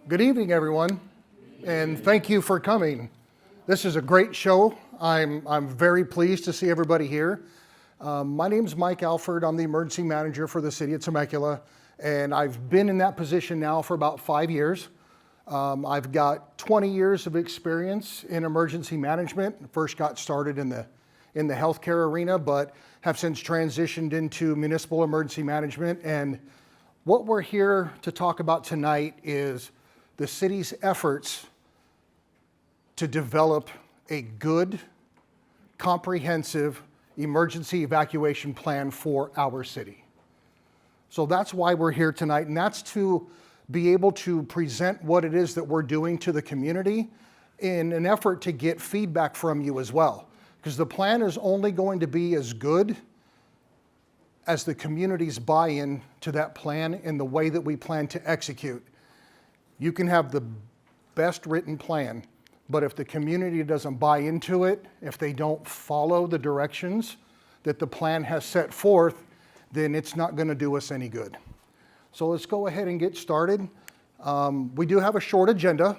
Good evening, everyone, and thank you for coming. This is a great show. I'm very pleased to see everybody here. My name is Mike Alford. I'm the Emergency Manager for the City of Temecula, and I've been in that position now for about 5 years. I've got 20 years of experience in emergency management. First got started in the healthcare arena, but have since transitioned into municipal emergency management. And what we're here to talk about tonight is the city's efforts to develop a good, comprehensive emergency evacuation plan for our city. So that's why we're here tonight, and that's to be able to present what it is that we're doing to the community in an effort to get feedback from you as well. Because the plan is only going to be as good as the community's buy-in to that plan and the way that we plan to execute. You can have the best written plan, but if the community doesn't buy into it, if they don't follow the directions that the plan has set forth, then it's not going to do us any good. So let's go ahead and get started. We do have a short agenda,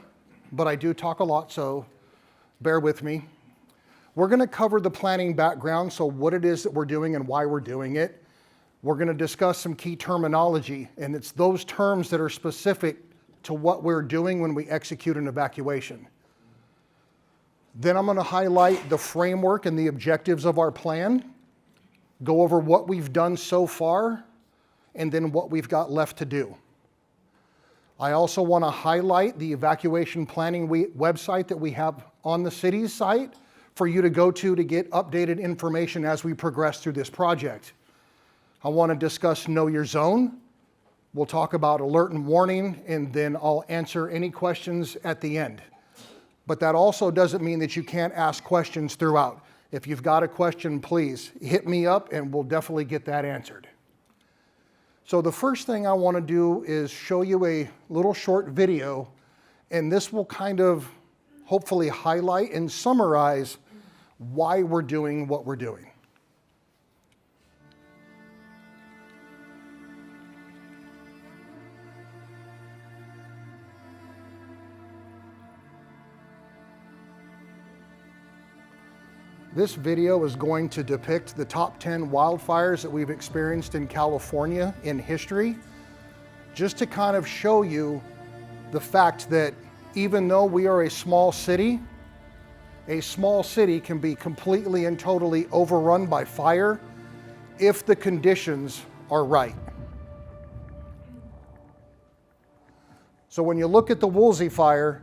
but I do talk a lot, so bear with me. We're going to cover the planning background, so what it is that we're doing and why we're doing it. We're going to discuss some key terminology, and it's those terms that are specific to what we're doing when we execute an evacuation. Then I'm going to highlight the framework and the objectives of our plan, go over what we've done so far, and then what we've got left to do. I also want to highlight the evacuation planning website that we have on the city's site for you to go to get updated information as we progress through this project. I want to discuss Know Your Zone. We'll talk about alert and warning, and then I'll answer any questions at the end. But that also doesn't mean that you can't ask questions throughout. If you've got a question, please hit me up and we'll definitely get that answered. So the first thing I want to do is show you a little short video, and this will kind of hopefully highlight and summarize why we're doing what we're doing. This video is going to depict the top 10 wildfires that we've experienced in California in history, just to kind of show you the fact that even though we are a small city can be completely and totally overrun by fire if the conditions are right. So when you look at the Woolsey fire,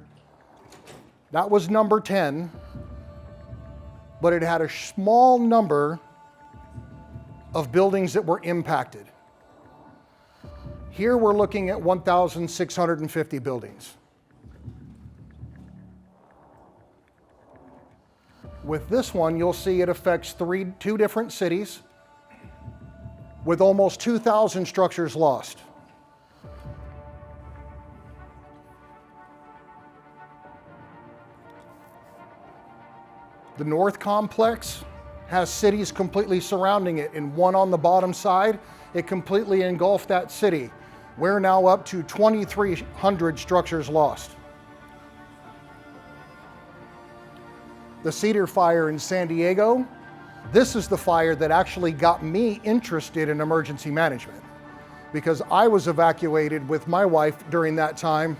that was number 10. But it had a small number of buildings that were impacted. Here we're looking at 1,650 buildings. With this one, you'll see it affects two different cities with almost 2,000 structures lost. The North Complex has cities completely surrounding it, and one on the bottom side, it completely engulfed that city. We're now up to 2,300 structures lost. The Cedar Fire in San Diego, this is the fire that actually got me interested in emergency management, because I was evacuated with my wife during that time.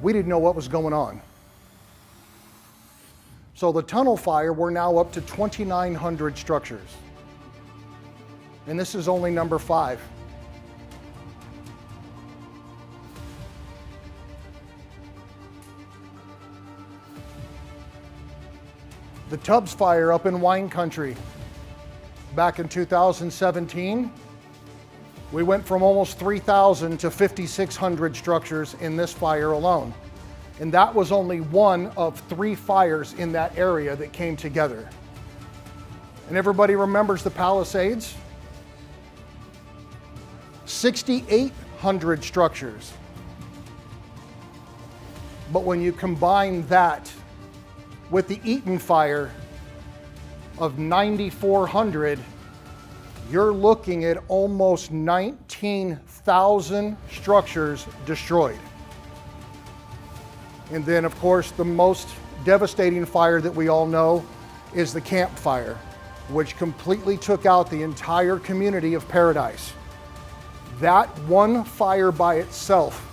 We didn't know what was going on. So the tunnel fire, we're now up to 2,900 structures. And this is only number 5. The Tubbs fire up in wine country, back in 2017, we went from almost 3,000 to 5,600 structures in this fire alone. And that was only one of 3 fires in that area that came together. And everybody remembers the Palisades? 6,800 structures. But when you combine that with the Eaton fire of 9,400, you're looking at almost 19,000 structures destroyed. And then, of course, the most devastating fire that we all know is the Camp Fire, which completely took out the entire community of Paradise. That one fire by itself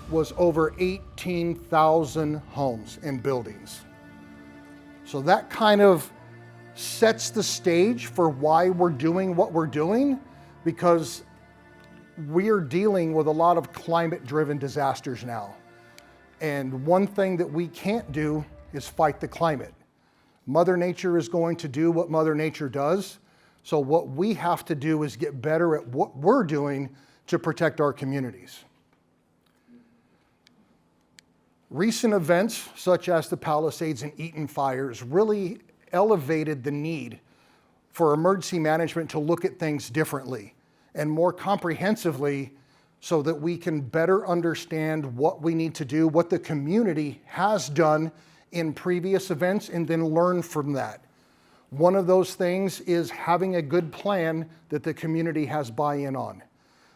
was over 18,000 homes and buildings. So that kind of sets the stage for why we're doing what we're doing, because we're dealing with a lot of climate-driven disasters now. And one thing that we can't do is fight the climate. Mother Nature is going to do what Mother Nature does. So what we have to do is get better at what we're doing to protect our communities. Recent events, such as the Palisades and Eaton Fires, really elevated the need for emergency management to look at things differently and more comprehensively, so that we can better understand what we need to do, what the community has done in previous events, and then learn from that. One of those things is having a good plan that the community has buy-in on.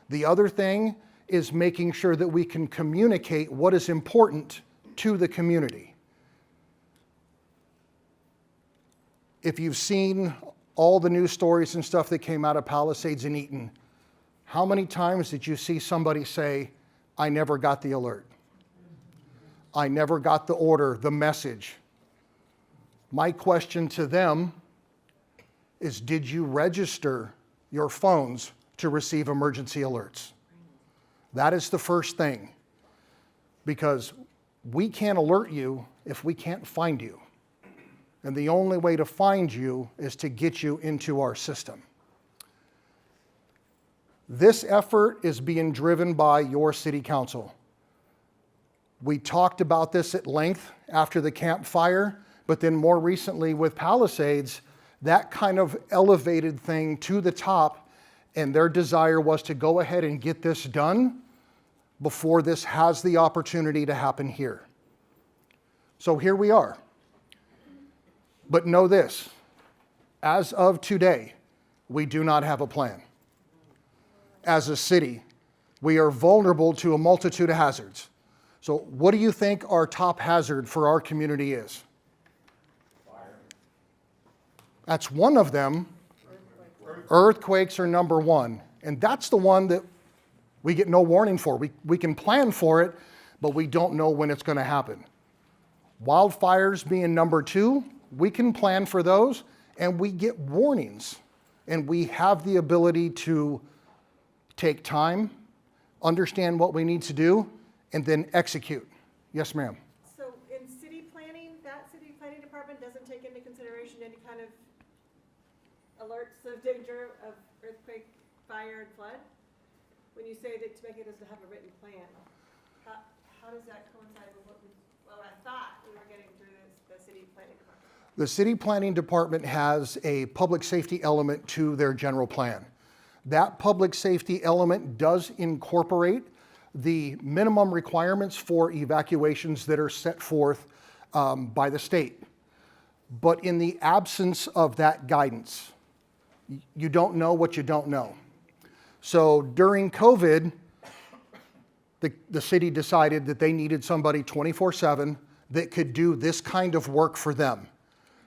The other thing is making sure that we can communicate what is important to the community. If you've seen all the news stories and stuff that came out of Palisades and Eaton, how many times did you see somebody say, "I never got the alert. I never got the order, the message"? My question to them is, did you register your phones to receive emergency alerts? That is the first thing, because we can't alert you if we can't find you. And the only way to find you is to get you into our system. This effort is being driven by your city council. We talked about this at length after the Camp Fire, but then more recently with Palisades, that kind of elevated thing to the top, and their desire was to go ahead and get this done before this has the opportunity to happen here. So here we are. But know this, as of today, we do not have a plan. As a city, we are vulnerable to a multitude of hazards. So what do you think our top hazard for our community is? Fire. That's one of them. Earthquakes are number one. And that's the one that we get no warning for. We can plan for it, but we don't know when it's going to happen. Wildfires being number two, we can plan for those, and we get warnings. And we have the ability to take time, understand what we need to do, and then execute. Yes, ma'am. So in city planning, that city planning department doesn't take into consideration any kind of alerts of danger of earthquake, fire, and flood? When you say that Temecula doesn't have a written plan, how does that coincide with what I thought we were getting through the city planning department? The city planning department has a public safety element to their general plan. That public safety element does incorporate the minimum requirements for evacuations that are set forth by the state. But in the absence of that guidance, you don't know what you don't know. So during COVID, the city decided that they needed somebody 24/7 that could do this kind of work for them.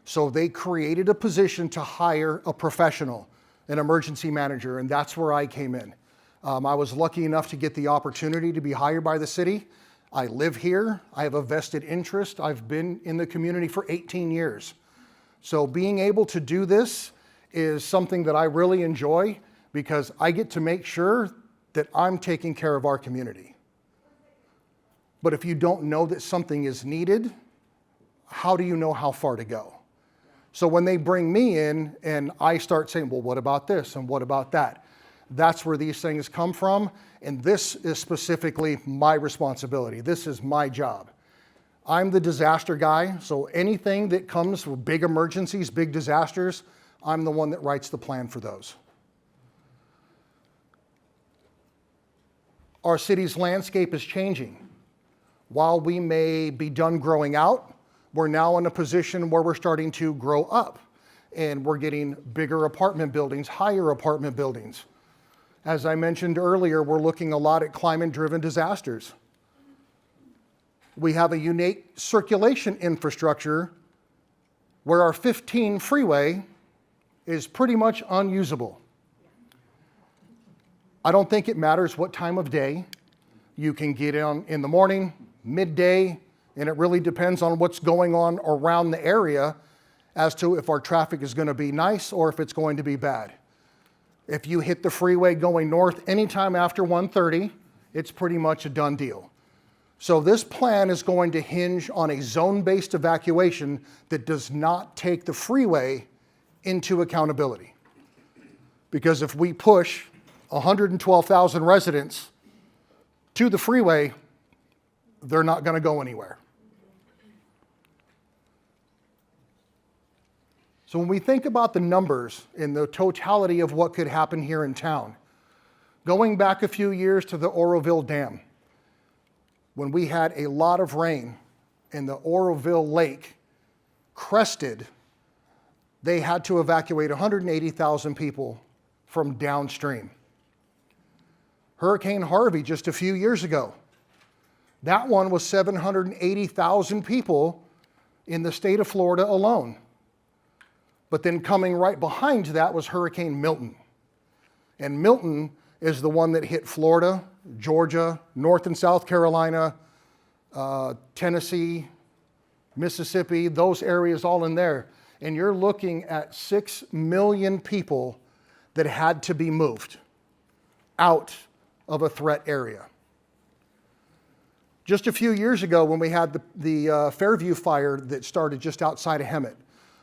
So they created a position to hire a professional, an emergency manager, and that's where I came in. I was lucky enough to get the opportunity to be hired by the city. I live here. I have a vested interest. I've been in the community for 18 years. So being able to do this is something that I really enjoy, because I get to make sure that I'm taking care of our community. But if you don't know that something is needed, how do you know how far to go? So when they bring me in and I start saying, well, what about this and what about that? That's where these things come from. And this is specifically my responsibility. This is my job. I'm the disaster guy. So anything that comes with big emergencies, big disasters, I'm the one that writes the plan for those. Our city's landscape is changing. While we may be done growing out, we're now in a position where we're starting to grow up, and we're getting bigger apartment buildings, higher apartment buildings. As I mentioned earlier, we're looking a lot at climate-driven disasters. We have a unique circulation infrastructure where our 15 freeway is pretty much unusable. I don't think it matters what time of day. You can get in the morning, midday, and it really depends on what's going on around the area as to if our traffic is going to be nice or if it's going to be bad. If you hit the freeway going north anytime after 1:30, it's pretty much a done deal. So this plan is going to hinge on a zone-based evacuation that does not take the freeway into accountability. Because if we push 112,000 residents to the freeway, they're not going to go anywhere. So when we think about the numbers and the totality of what could happen here in town, going back a few years to the Oroville Dam, when we had a lot of rain and the Oroville Lake crested, they had to evacuate 180,000 people from downstream. Hurricane Harvey just a few years ago, that one was 780,000 people in the state of Florida alone. But then coming right behind that was Hurricane Milton. And Milton is the one that hit Florida, Georgia, North and South Carolina, Tennessee, Mississippi, those areas all in there. And you're looking at 6 million people that had to be moved out of a threat area. Just a few years ago when we had the Fairview fire that started just outside of Hemet,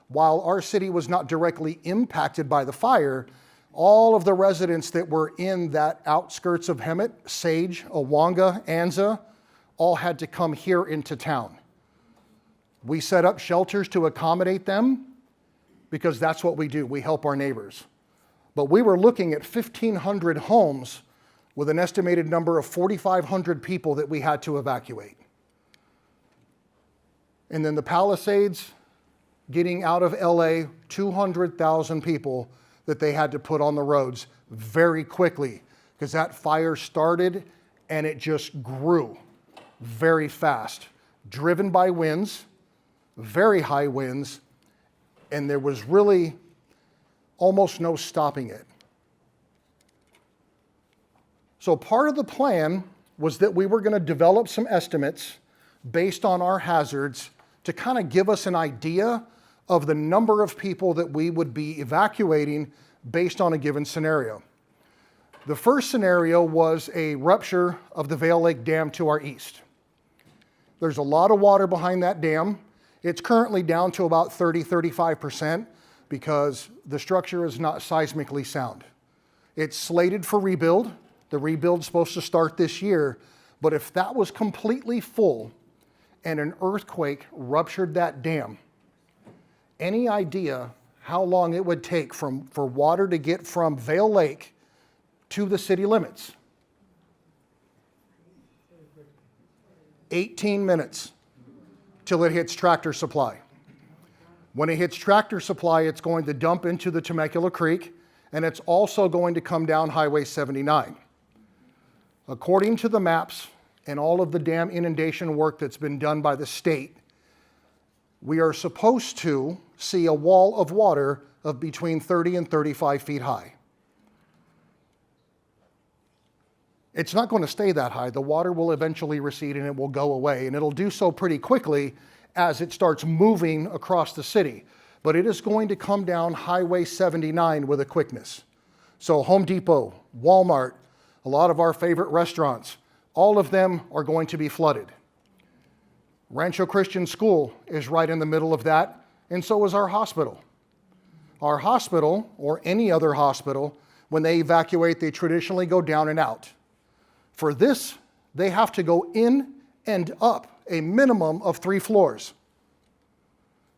while our city was not directly impacted by the fire, all of the residents that were in that outskirts of Hemet, Sage, Awanga, Anza, all had to come here into town. We set up shelters to accommodate them because that's what we do. We help our neighbors. But we were looking at 1,500 homes with an estimated number of 4,500 people that we had to evacuate. And then the Palisades, getting out of LA, 200,000 people that they had to put on the roads very quickly because that fire started and it just grew very fast, driven by winds, very high winds, and there was really almost no stopping it. So part of the plan was that we were going to develop some estimates based on our hazards to kind of give us an idea of the number of people that we would be evacuating based on a given scenario. The first scenario was a rupture of the Vail Lake Dam to our east. There's a lot of water behind that dam. It's currently down to about 30-35% because the structure is not seismically sound. It's slated for rebuild. The rebuild's supposed to start this year, but if that was completely full and an earthquake ruptured that dam, any idea how long it would take for water to get from Vail Lake to the city limits? 18 minutes till it hits Tractor Supply. When it hits Tractor Supply, it's going to dump into the Temecula Creek, and it's also going to come down Highway 79. According to the maps and all of the dam inundation work that's been done by the state, we are supposed to see a wall of water of between 30 and 35 feet high. It's not going to stay that high. The water will eventually recede and it will go away, and it'll do so pretty quickly as it starts moving across the city. But it is going to come down Highway 79 with a quickness. So Home Depot, Walmart, a lot of our favorite restaurants, all of them are going to be flooded. Rancho Christian School is right in the middle of that, and so is our hospital. Our hospital, or any other hospital, when they evacuate, they traditionally go down and out. For this, they have to go in and up a minimum of 3 floors.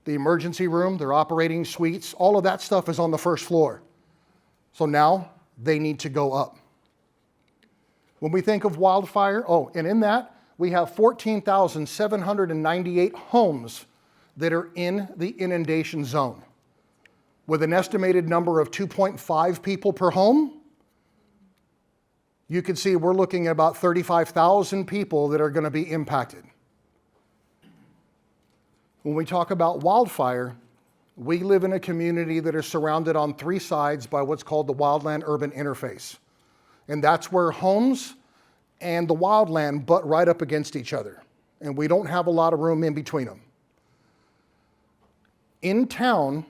The emergency room, their operating suites, all of that stuff is on the first floor. So now they need to go up. When we think of wildfire, and in that, we have 14,798 homes that are in the inundation zone. With an estimated number of 2.5 people per home, you can see we're looking at about 35,000 people that are going to be impacted. When we talk about wildfire, we live in a community that is surrounded on three sides by what's called the wildland-urban interface. And that's where homes and the wildland butt right up against each other. And we don't have a lot of room in between them. In town,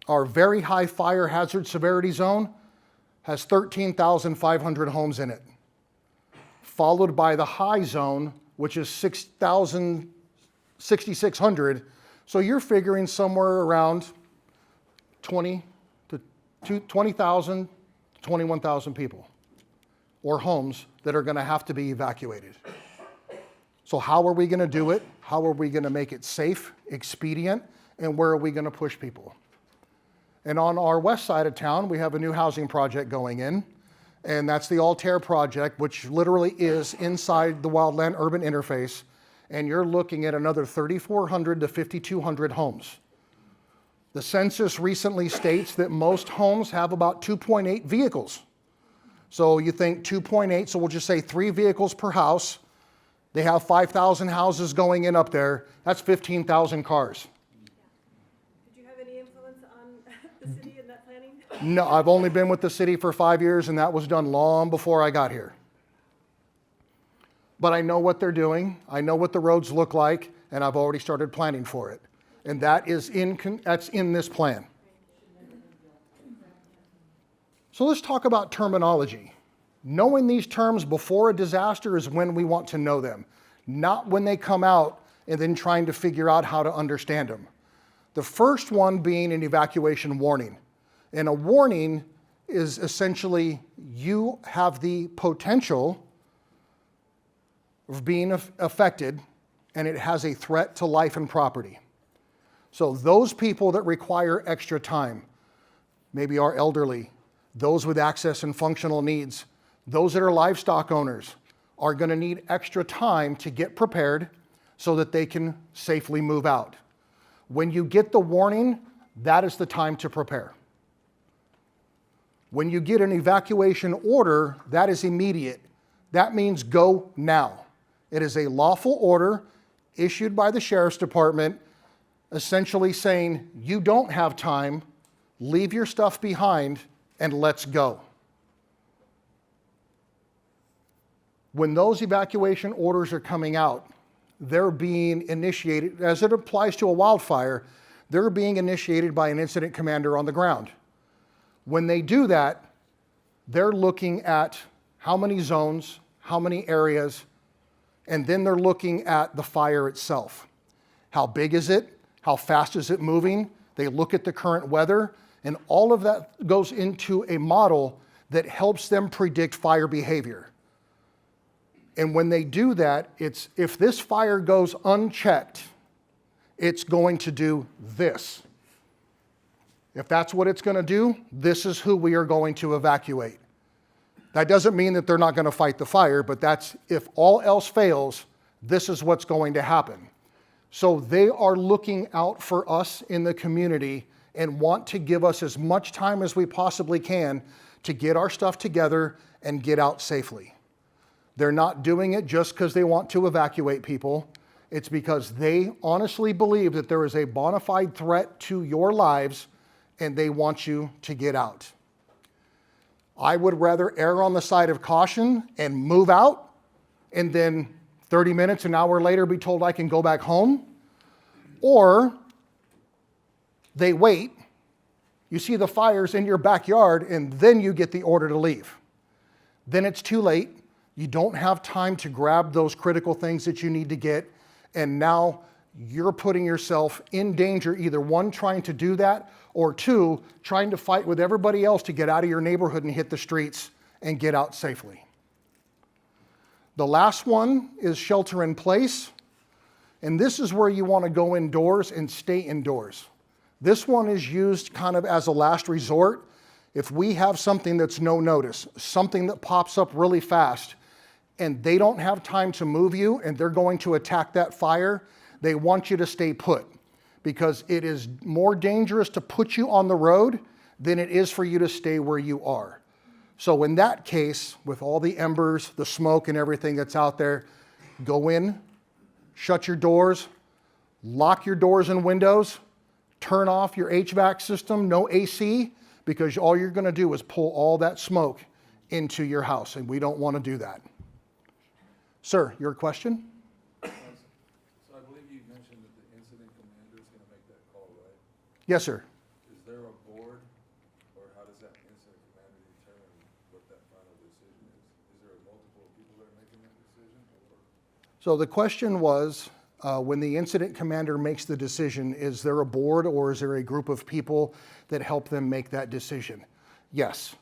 our very high fire hazard severity zone has 13,500 homes in it, followed by the high zone, which is 6,600. So you're figuring somewhere around 20,000 to 21,000 people or homes that are going to have to be evacuated. So how are we going to do it? How are we going to make it safe, expedient, and where are we going to push people? And on our west side of town, we have a new housing project going in, and that's the Altair project, which literally is inside the wildland urban interface, and you're looking at another 3,400 to 5,200 homes. The census recently states that most homes have about 2.8 vehicles. So you think 2.8, so we'll just say 3 vehicles per house. They have 5,000 houses going in up there. That's 15,000 cars. Did you have any influence on the city in that planning? No, I've only been with the city for 5 years, and that was done long before I got here. But I know what they're doing. I know what the roads look like, and I've already started planning for it. And that's in this plan. So let's talk about terminology. Knowing these terms before a disaster is when we want to know them, not when they come out and then trying to figure out how to understand them. The first one being an evacuation warning. And a warning is essentially you have the potential of being affected, and it has a threat to life and property. So those people that require extra time, maybe are elderly, those with access and functional needs, those that are livestock owners, are going to need extra time to get prepared so that they can safely move out. When you get the warning, that is the time to prepare. When you get an evacuation order, that is immediate. That means go now. It is a lawful order issued by the Sheriff's Department, essentially saying, you don't have time, leave your stuff behind, and let's go. When those evacuation orders are coming out, they're being initiated, as it applies to a wildfire, they're being initiated by an incident commander on the ground. When they do that, they're looking at how many zones, how many areas, and then they're looking at the fire itself. How big is it? How fast is it moving? They look at the current weather, and all of that goes into a model that helps them predict fire behavior. And when they do that, it's if this fire goes unchecked, it's going to do this. If that's what it's going to do, this is who we are going to evacuate. That doesn't mean that they're not going to fight the fire, but that's if all else fails, this is what's going to happen. So they are looking out for us in the community and want to give us as much time as we possibly can to get our stuff together and get out safely. They're not doing it just because they want to evacuate people. It's because they honestly believe that there is a bona fide threat to your lives and they want you to get out. I would rather err on the side of caution and move out and then 30 minutes, an hour later be told I can go back home. Or they wait, you see the fires in your backyard, and then you get the order to leave. Then it's too late. You don't have time to grab those critical things that you need to get, and now you're putting yourself in danger, either one, trying to do that, or two, trying to fight with everybody else to get out of your neighborhood and hit the streets and get out safely. The last one is shelter in place, and this is where you want to go indoors and stay indoors. This one is used kind of as a last resort. If we have something that's no notice, something that pops up really fast, and they don't have time to move you and they're going to attack that fire, they want you to stay put, because it is more dangerous to put you on the road than it is for you to stay where you are. So in that case, with all the embers, the smoke and everything that's out there, go in, shut your doors, lock your doors and windows, turn off your HVAC system, no AC, because all you're going to do is pull all that smoke into your house, and we don't want to do that. Sir, your question? So I believe you mentioned that the incident commander is going to make that call, right? Yes, sir. Is there a board, or how does that incident commander determine what that final decision is? Is there multiple people that are making that decision? Or? So the question was, when the incident commander makes the decision, is there a board or is there a group of people that help them make that decision? Yes.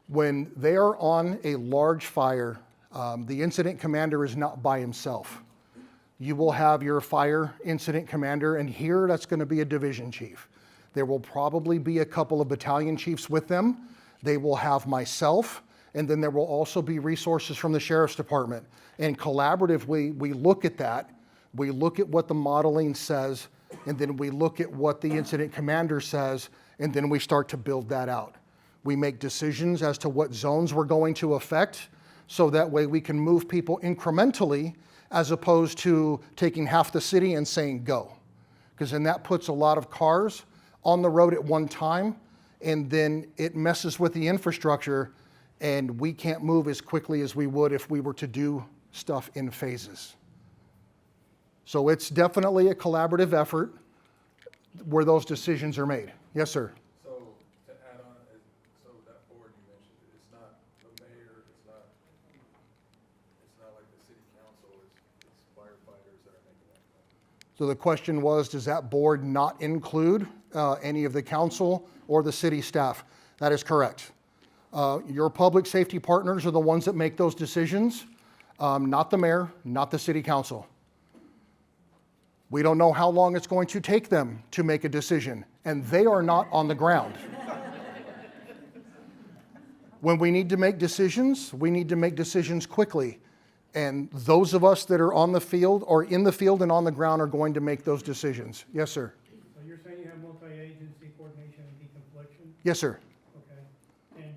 When they are on a large fire, the incident commander is not by himself. You will have your fire incident commander, and here that's going to be a division chief. There will probably be a couple of battalion chiefs with them. They will have myself, and then there will also be resources from the sheriff's department. And collaboratively, we look at that. We look at what the modeling says, and then we look at what the incident commander says, and then we start to build that out. We make decisions as to what zones we're going to affect, so that way we can move people incrementally as opposed to taking half the city and saying go. Because then that puts a lot of cars on the road at one time, and then it messes with the infrastructure, and we can't move as quickly as we would if we were to do stuff in phases. So it's definitely a collaborative effort where those decisions are made. Yes, sir. So to add on, so that board you mentioned, it's not the mayor, it's not like the city council, it's firefighters that are making that call. So the question was, does that board not include any of the council or the city staff? That is correct. Your public safety partners are the ones that make those decisions, not the mayor, not the city council. We don't know how long it's going to take them to make a decision, and they are not on the ground. When we need to make decisions, we need to make decisions quickly. And those of us that are on the field or in the field and on the ground are going to make those decisions. Yes, sir. So you're saying you have multi-agency coordination and deconfliction? Yes, sir. Okay. And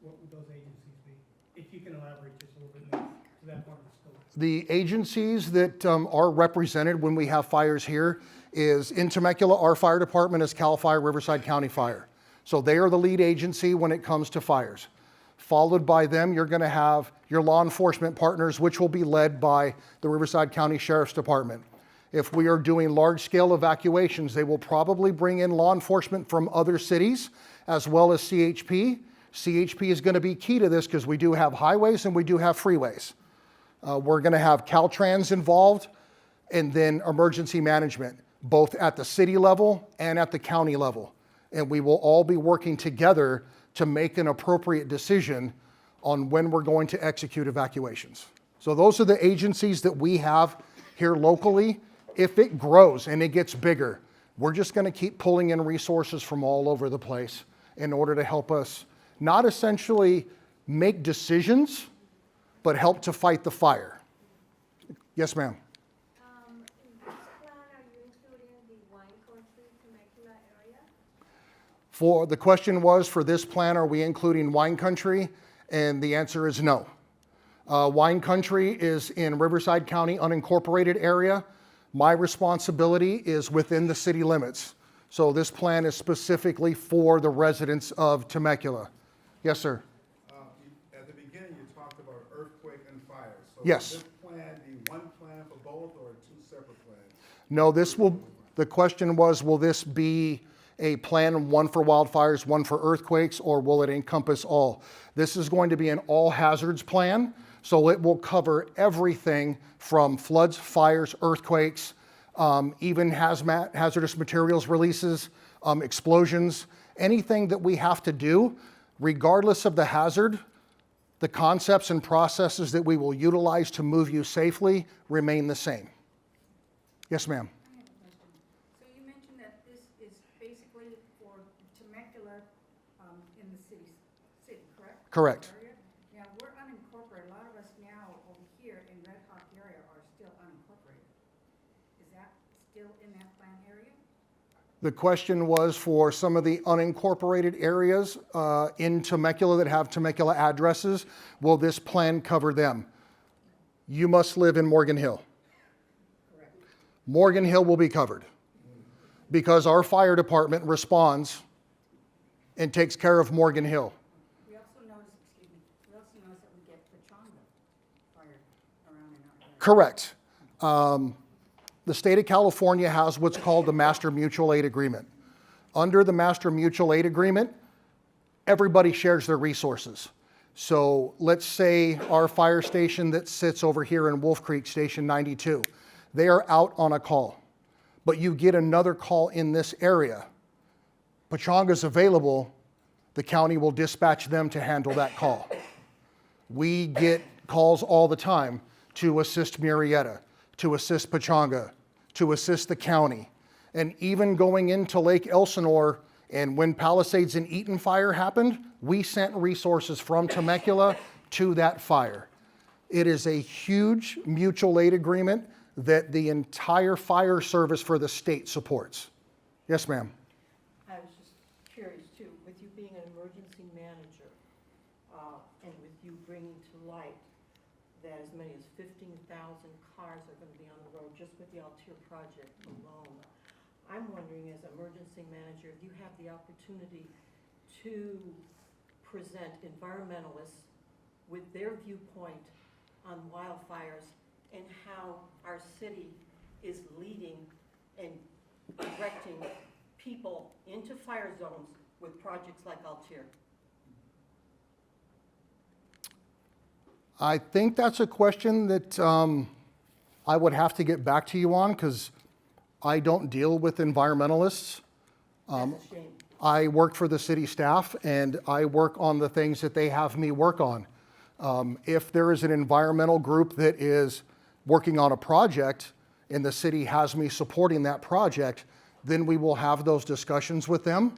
what would those agencies be? If you can elaborate just a little bit more to that part of the scope. The agencies that are represented when we have fires here is in Temecula, our fire department is CAL FIRE, Riverside County Fire. So they are the lead agency when it comes to fires. Followed by them, you're going to have your law enforcement partners, which will be led by the Riverside County Sheriff's Department. If we are doing large-scale evacuations, they will probably bring in law enforcement from other cities, as well as CHP. CHP is going to be key to this because we do have highways and we do have freeways. We're going to have Caltrans involved, and then emergency management, both at the city level and at the county level. And we will all be working together to make an appropriate decision on when we're going to execute evacuations. So those are the agencies that we have here locally. If it grows and it gets bigger, we're just going to keep pulling in resources from all over the place in order to help us not essentially make decisions, but help to fight the fire. Yes, ma'am. In this plan, are you including the wine country Temecula area? The question was, for this plan, are we including wine country? And the answer is no. Wine country is in Riverside County unincorporated area. My responsibility is within the city limits. So this plan is specifically for the residents of Temecula. Yes, sir. At the beginning, you talked about earthquake and fire. So Yes. Will this plan be one plan for both or two separate plans? No, the question was, will this be a plan, one for wildfires, one for earthquakes, or will it encompass all? This is going to be an all hazards plan, so it will cover everything from floods, fires, earthquakes, even hazmat, hazardous materials releases, explosions, anything that we have to do, regardless of the hazard. The concepts and processes that we will utilize to move you safely remain the same. Yes, ma'am. I have a question. So you mentioned that this is basically for Temecula in the city, correct? Correct. Area? Now, we're unincorporated. A lot of us now over here in Red Hawk area are still unincorporated. Is that still in that plan area? The question was for some of the unincorporated areas in Temecula that have Temecula addresses, will this plan cover them? You must live in Morgan Hill. Correct. Morgan Hill will be covered because our fire department responds and takes care of Morgan Hill. We also noticed, we also noticed that we get Pachanga fire around in our area. Correct. The state of California has what's called the Master Mutual Aid Agreement. Under the Master Mutual Aid Agreement, everybody shares their resources. So let's say our fire station that sits over here in Wolf Creek, Station 92, they are out on a call, but you get another call in this area. Pachanga's available, the county will dispatch them to handle that call. We get calls all the time to assist Murrieta, to assist Pachanga, to assist the county. And even going into Lake Elsinore, and when Palisades and Eaton Fire happened, we sent resources from Temecula to that fire. It is a huge mutual aid agreement that the entire fire service for the state supports. Yes, ma'am. I was just curious too, with you being an emergency manager, and with you bringing to light that as many as 15,000 cars are going to be on the road just with the Altair project alone. I'm wondering, as emergency manager, if you have the opportunity to present environmentalists with their viewpoint on wildfires and how our city is leading and directing people into fire zones with projects like Altair. I think that's a question that I would have to get back to you on because I don't deal with environmentalists. That's a shame. I work for the city staff and I work on the things that they have me work on. If there is an environmental group that is working on a project and the city has me supporting that project, then we will have those discussions with them.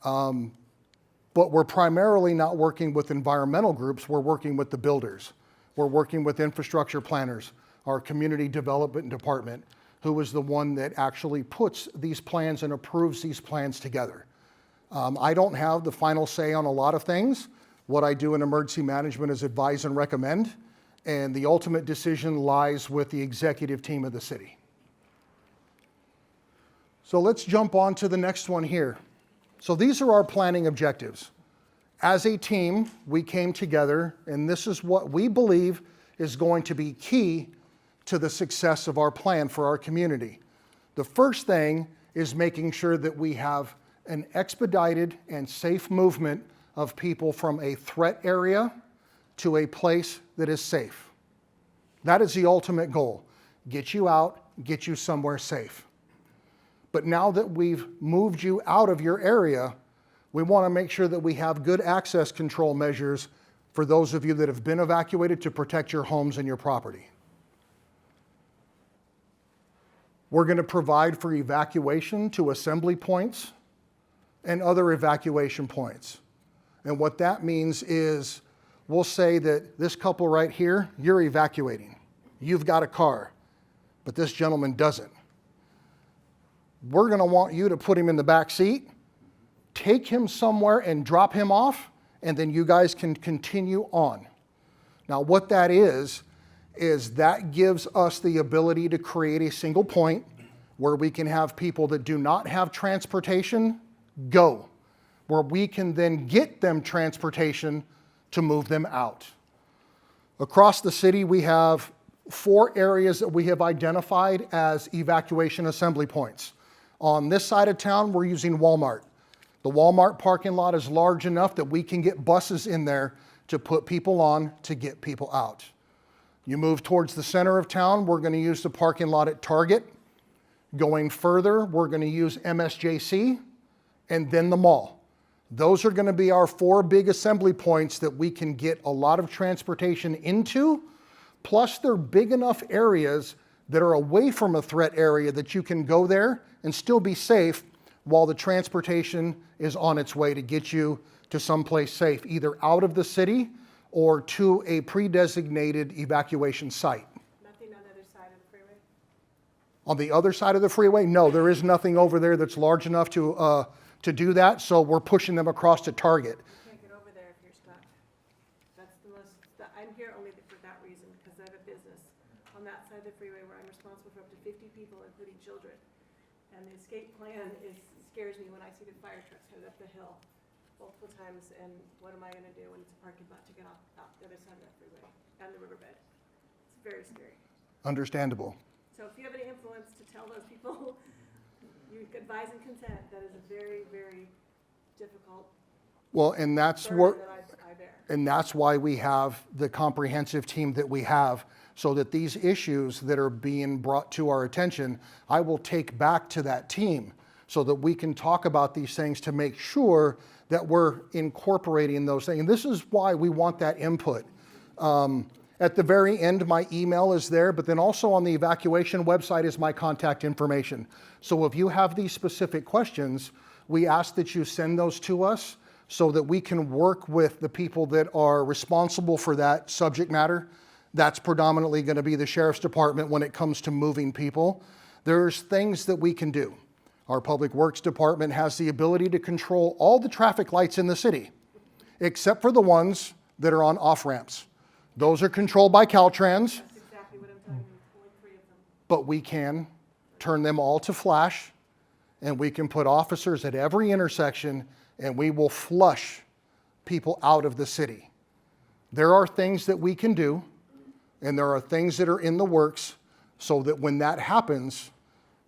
But we're primarily not working with environmental groups, we're working with the builders. We're working with infrastructure planners, our community development department, who is the one that actually puts these plans and approves these plans together. I don't have the final say on a lot of things. What I do in emergency management is advise and recommend, and the ultimate decision lies with the executive team of the city. So let's jump on to the next one here. So these are our planning objectives. As a team, we came together, and this is what we believe is going to be key to the success of our plan for our community. The first thing is making sure that we have an expedited and safe movement of people from a threat area to a place that is safe. That is the ultimate goal. Get you out, get you somewhere safe. But now that we've moved you out of your area, we want to make sure that we have good access control measures for those of you that have been evacuated to protect your homes and your property. We're going to provide for evacuation to assembly points and other evacuation points. And what that means is we'll say that this couple right here, you're evacuating. You've got a car, but this gentleman doesn't. We're going to want you to put him in the back seat, take him somewhere and drop him off, and then you guys can continue on. Now what that is that gives us the ability to create a single point where we can have people that do not have transportation go, where we can then get them transportation to move them out. Across the city, we have 4 areas that we have identified as evacuation assembly points. On this side of town, we're using Walmart. The Walmart parking lot is large enough that we can get buses in there to put people on to get people out. You move towards the center of town, we're going to use the parking lot at Target. Going further, we're going to use MSJC and then the mall. Those are going to be our 4 big assembly points that we can get a lot of transportation into, plus they're big enough areas that are away from a threat area that you can go there and still be safe while the transportation is on its way to get you to someplace safe, either out of the city or to a pre-designated evacuation site. Nothing on the other side of the freeway? On the other side of the freeway, no, there is nothing over there that's large enough to do that, so we're pushing them across to Target. You can't get over there if you're stuck. That's the most, I'm here only for that reason, because I have a business on on that side of the freeway where I'm responsible for up to 50 people, including children. And the escape plan scares me when I see the fire trucks headed up the hill multiple times, and what am I gonna do when it's a parking lot to get off the other side of that freeway and the riverbed? It's very scary. Understandable. So if you have any influence to tell those people, you advise and consent, that is a very, very difficult Well, and that's burden what, that I bear. and that's why we have the comprehensive team that we have, so that these issues that are being brought to our attention, I will take back to that team so that we can talk about these things to make sure that we're incorporating those things. And this is why we want that input. At the very end, my email is there, but then also on the evacuation website is my contact information. So if you have these specific questions, we ask that you send those to us so that we can work with the people that are responsible for that subject matter. That's predominantly going to be the sheriff's department when it comes to moving people. There's things that we can do. Our public works department has the ability to control all the traffic lights in the city, except for the ones that are on off-ramps. Those are controlled by Caltrans, That's exactly what I'm talking about, only 3 of them. but we can turn them all to flash, and we can put officers at every intersection, and we will flush people out of the city. There are things that we can do, and there are things that are in the works, so that when that happens,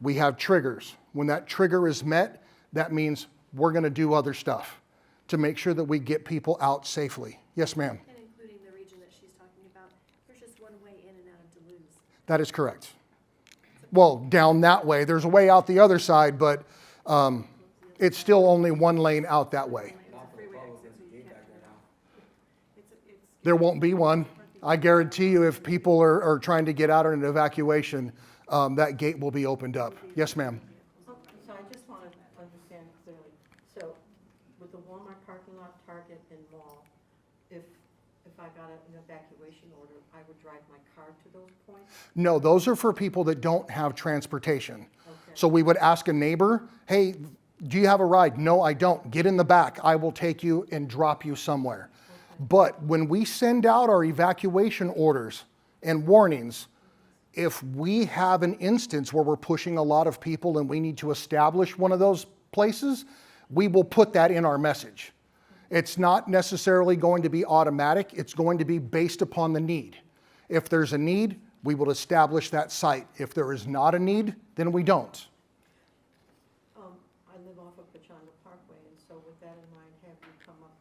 we have triggers. When that trigger is met, that means we're going to do other stuff to make sure that we get people out safely. Yes, ma'am. And including the region that she's talking about, there's just one way in and out of Duluth. That is correct. Well, down that way. There's a way out the other side, but it's still only one lane out that way. It's a freeway exit, so you can't turn it off. It's There won't be one. I guarantee you, if people are trying to get out on an evacuation, that gate will be opened up. Yes, ma'am. So I just want to understand clearly. So with the Walmart parking lot, Target, and mall, if I got an evacuation order, I would drive my car to those points? No, those are for people that don't have transportation. Okay. So we would ask a neighbor, hey, do you have a ride? No, I don't. Get in the back. I will take you and drop you somewhere. Okay. But when we send out our evacuation orders and warnings, if we have an instance where we're pushing a lot of people and we need to establish one of those places, we will put that in our message. It's not necessarily going to be automatic. It's going to be based upon the need. If there's a need, we will establish that site. If there is not a need, then we don't. I live off of Pachanga Parkway, and so with that in mind, have you come up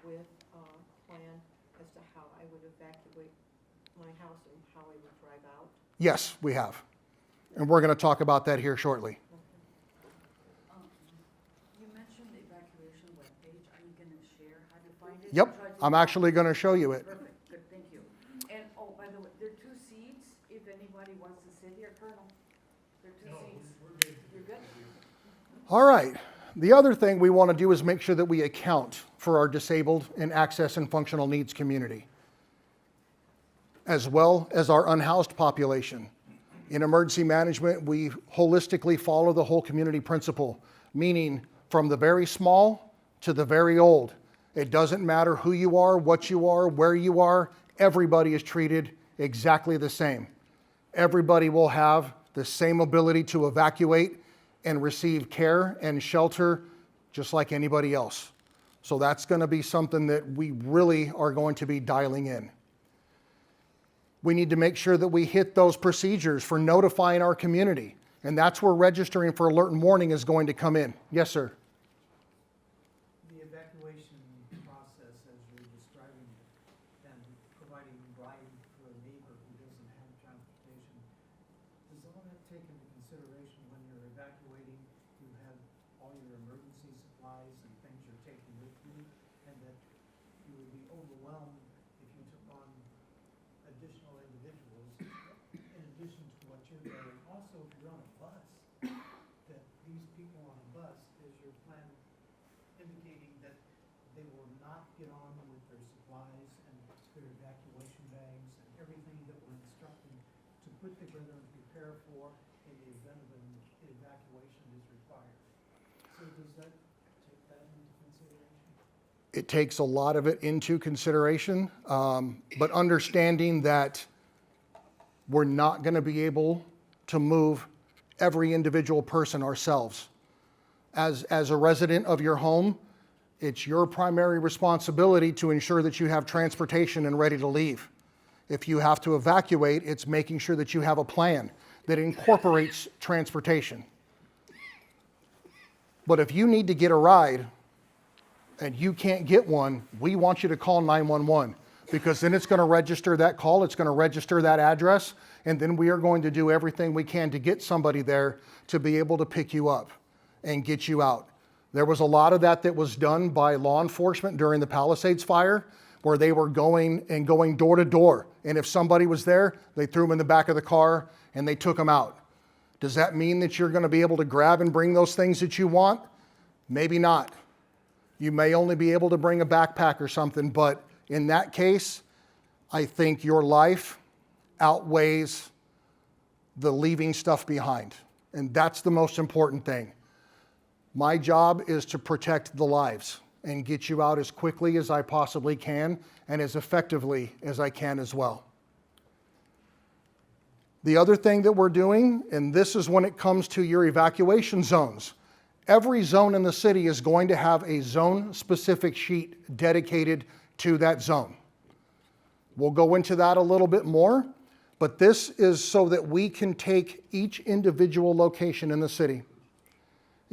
with a plan as to how I would evacuate my house and how I would drive out? Yes, we have. And we're going to talk about that here shortly. You mentioned the evacuation webpage. Are you going to share how to find it? Yep, I'm actually going to show you it. Perfect, good, thank you. And, oh, by the way, there are 2 seats, if anybody wants to sit here, Colonel. There are 2 seats. You're good? All right. The other thing we want to do is make sure that we account for our disabled and access and functional needs community, as well as our unhoused population. In emergency management, we holistically follow the whole community principle, meaning from the very small to the very old. It doesn't matter who you are, what you are, where you are, everybody is treated exactly the same. Everybody will have the same ability to evacuate and receive care and shelter just like anybody else. So that's going to be something that we really are going to be dialing in. We need to make sure that we hit those procedures for notifying our community. And that's where registering for alert and warning is going to come in. Yes, sir. The evacuation process, as you're describing it, and providing ride for a neighbor who doesn't have transportation, does all that take into consideration when you're evacuating? You have all your emergency supplies and things you're taking with you, and that you would be overwhelmed if you took on additional individuals in addition to what you're doing. Also, if you're on a bus, that these people on a bus, is your plan indicating that they will not get on with their supplies and their evacuation bags and everything that we're instructed to put together and prepare for in the event of an evacuation is required. So does that take that into consideration? It takes a lot of it into consideration, but understanding that We're not going to be able to move every individual person ourselves. As a resident of your home, it's your primary responsibility to ensure that you have transportation and ready to leave. If you have to evacuate, it's making sure that you have a plan that incorporates transportation. But if you need to get a ride and you can't get one, we want you to call 911, because then it's going to register that call, it's going to register that address, and then we are going to do everything we can to get somebody there to be able to pick you up and get you out. There was a lot of that was done by law enforcement during the Palisades fire, where they were going door to door. And if somebody was there, they threw them in the back of the car and they took them out. Does that mean that you're going to be able to grab and bring those things that you want? Maybe not. You may only be able to bring a backpack or something, but in that case, I think your life outweighs the leaving stuff behind. And that's the most important thing. My job is to protect the lives and get you out as quickly as I possibly can and as effectively as I can as well. The other thing that we're doing, and this is when it comes to your evacuation zones, every zone in the city is going to have a zone-specific sheet dedicated to that zone. We'll go into that a little bit more, but this is so that we can take each individual location in the city,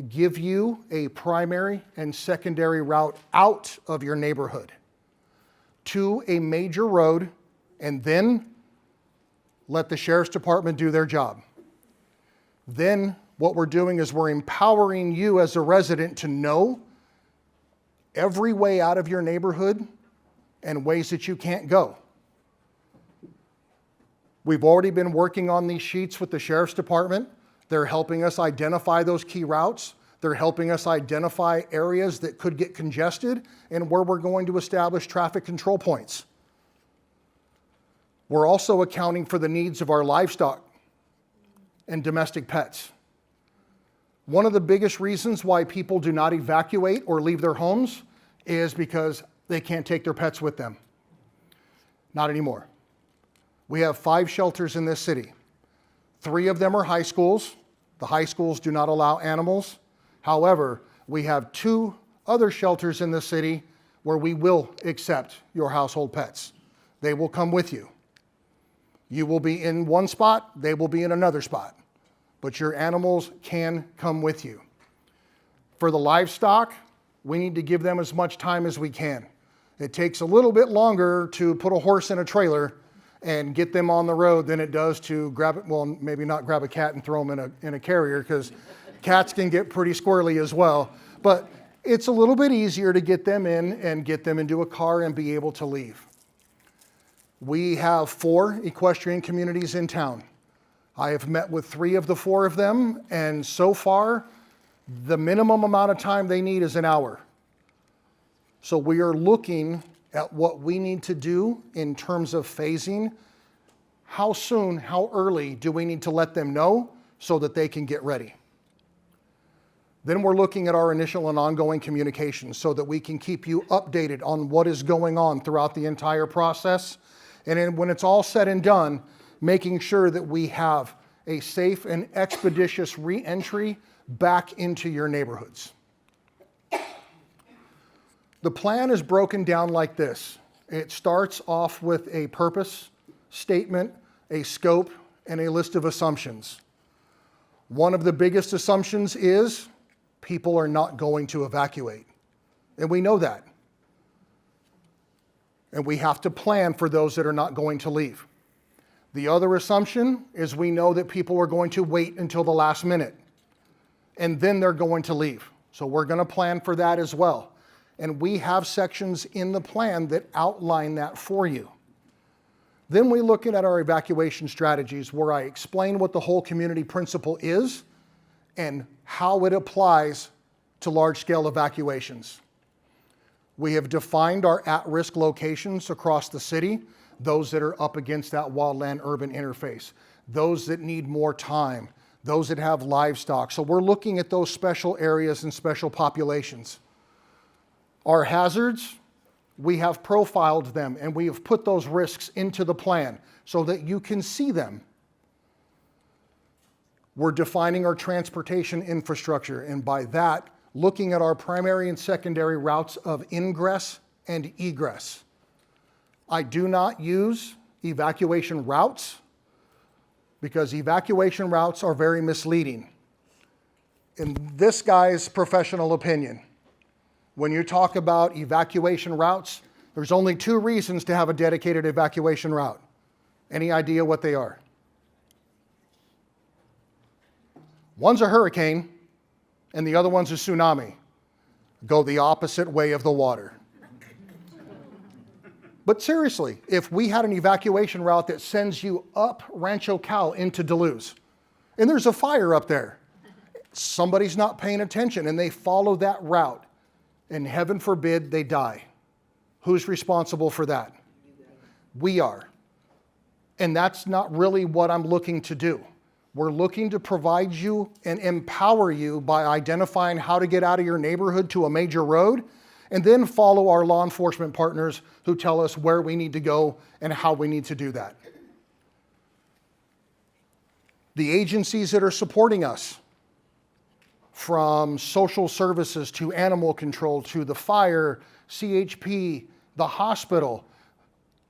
give you a primary and secondary route out of your neighborhood to a major road, and then let the sheriff's department do their job. Then what we're doing is we're empowering you as a resident to know every way out of your neighborhood and ways that you can't go. We've already been working on these sheets with the sheriff's department. They're helping us identify those key routes. They're helping us identify areas that could get congested and where we're going to establish traffic control points. We're also accounting for the needs of our livestock and domestic pets. One of the biggest reasons why people do not evacuate or leave their homes is because they can't take their pets with them. Not anymore. We have 5 shelters in this city. 3 of them are high schools. The high schools do not allow animals. However, we have 2 other shelters in the city where we will accept your household pets. They will come with you. You will be in one spot, they will be in another spot, but your animals can come with you. For the livestock, we need to give them as much time as we can. It takes a little bit longer to put a horse in a trailer and get them on the road than it does to grab it, well, maybe not grab a cat and throw them in a carrier, because cats can get pretty squirrely as well. But it's a little bit easier to get them in and get them into a car and be able to leave. We have 4 equestrian communities in town. I have met with 3 of the 4 of them, and so far, the minimum amount of time they need is an hour. So we are looking at what we need to do in terms of phasing. How soon, how early do we need to let them know so that they can get ready? Then we're looking at our initial and ongoing communications so that we can keep you updated on what is going on throughout the entire process. And then when it's all said and done, making sure that we have a safe and expeditious re-entry back into your neighborhoods. The plan is broken down like this. It starts off with a purpose statement, a scope, and a list of assumptions. One of the biggest assumptions is people are not going to evacuate. And we know that. And we have to plan for those that are not going to leave. The other assumption is we know that people are going to wait until the last minute, and then they're going to leave. So we're going to plan for that as well. And we have sections in the plan that outline that for you. Then we look at our evacuation strategies, where I explain what the whole community principle is and how it applies to large-scale evacuations. We have defined our at-risk locations across the city, those that are up against that wildland-urban interface, those that need more time, those that have livestock. So we're looking at those special areas and special populations. Our hazards, we have profiled them and we have put those risks into the plan so that you can see them. We're defining our transportation infrastructure, and by that, looking at our primary and secondary routes of ingress and egress. I do not use evacuation routes because evacuation routes are very misleading. In this guy's professional opinion, when you talk about evacuation routes, there's only 2 reasons to have a dedicated evacuation route. Any idea what they are? One's a hurricane, and the other one's a tsunami. Go the opposite way of the water. But seriously, if we had an evacuation route that sends you up Rancho Cal into Duluth, and there's a fire up there, somebody's not paying attention and they follow that route, and heaven forbid they die. Who's responsible for that? We are. And that's not really what I'm looking to do. We're looking to provide you and empower you by identifying how to get out of your neighborhood to a major road, and then follow our law enforcement partners who tell us where we need to go and how we need to do that. The agencies that are supporting us, from social services to animal control to the fire, CHP, the hospital,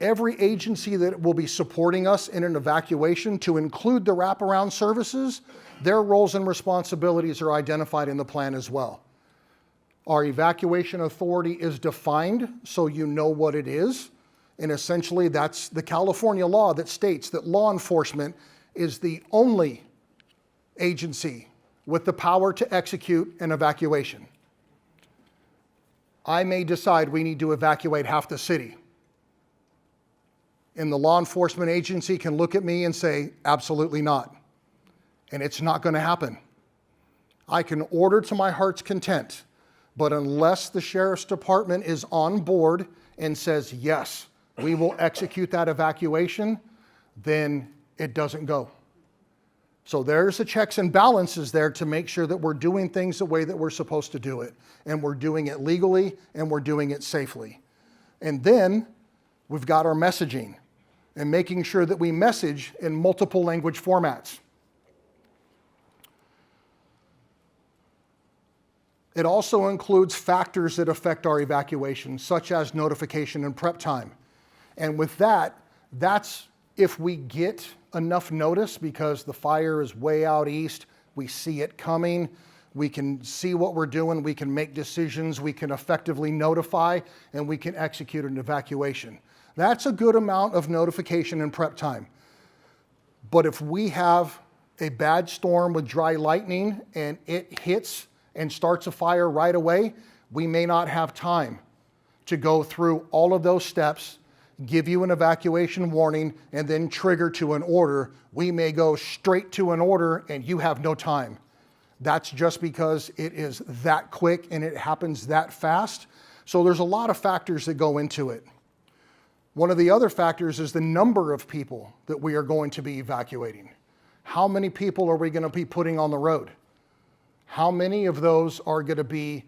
every agency that will be supporting us in an evacuation, to include the wraparound services, their roles and responsibilities are identified in the plan as well. Our evacuation authority is defined so you know what it is. And essentially that's the California law that states that law enforcement is the only agency with the power to execute an evacuation. I may decide we need to evacuate half the city. And the law enforcement agency can look at me and say, absolutely not. And it's not going to happen. I can order to my heart's content, but unless the sheriff's department is on board and says, yes, we will execute that evacuation, then it doesn't go. So there's the checks and balances there to make sure that we're doing things the way that we're supposed to do it. And we're doing it legally and we're doing it safely. And then we've got our messaging and making sure that we message in multiple language formats. It also includes factors that affect our evacuation, such as notification and prep time. And with that, that's if we get enough notice because the fire is way out east, we see it coming, we can see what we're doing, we can make decisions, we can effectively notify, and we can execute an evacuation. That's a good amount of notification and prep time. But if we have a bad storm with dry lightning and it hits and starts a fire right away, we may not have time to go through all of those steps, give you an evacuation warning, and then trigger to an order. We may go straight to an order and you have no time. That's just because it is that quick and it happens that fast. So there's a lot of factors that go into it. One of the other factors is the number of people that we are going to be evacuating. How many people are we going to be putting on the road? How many of those are going to be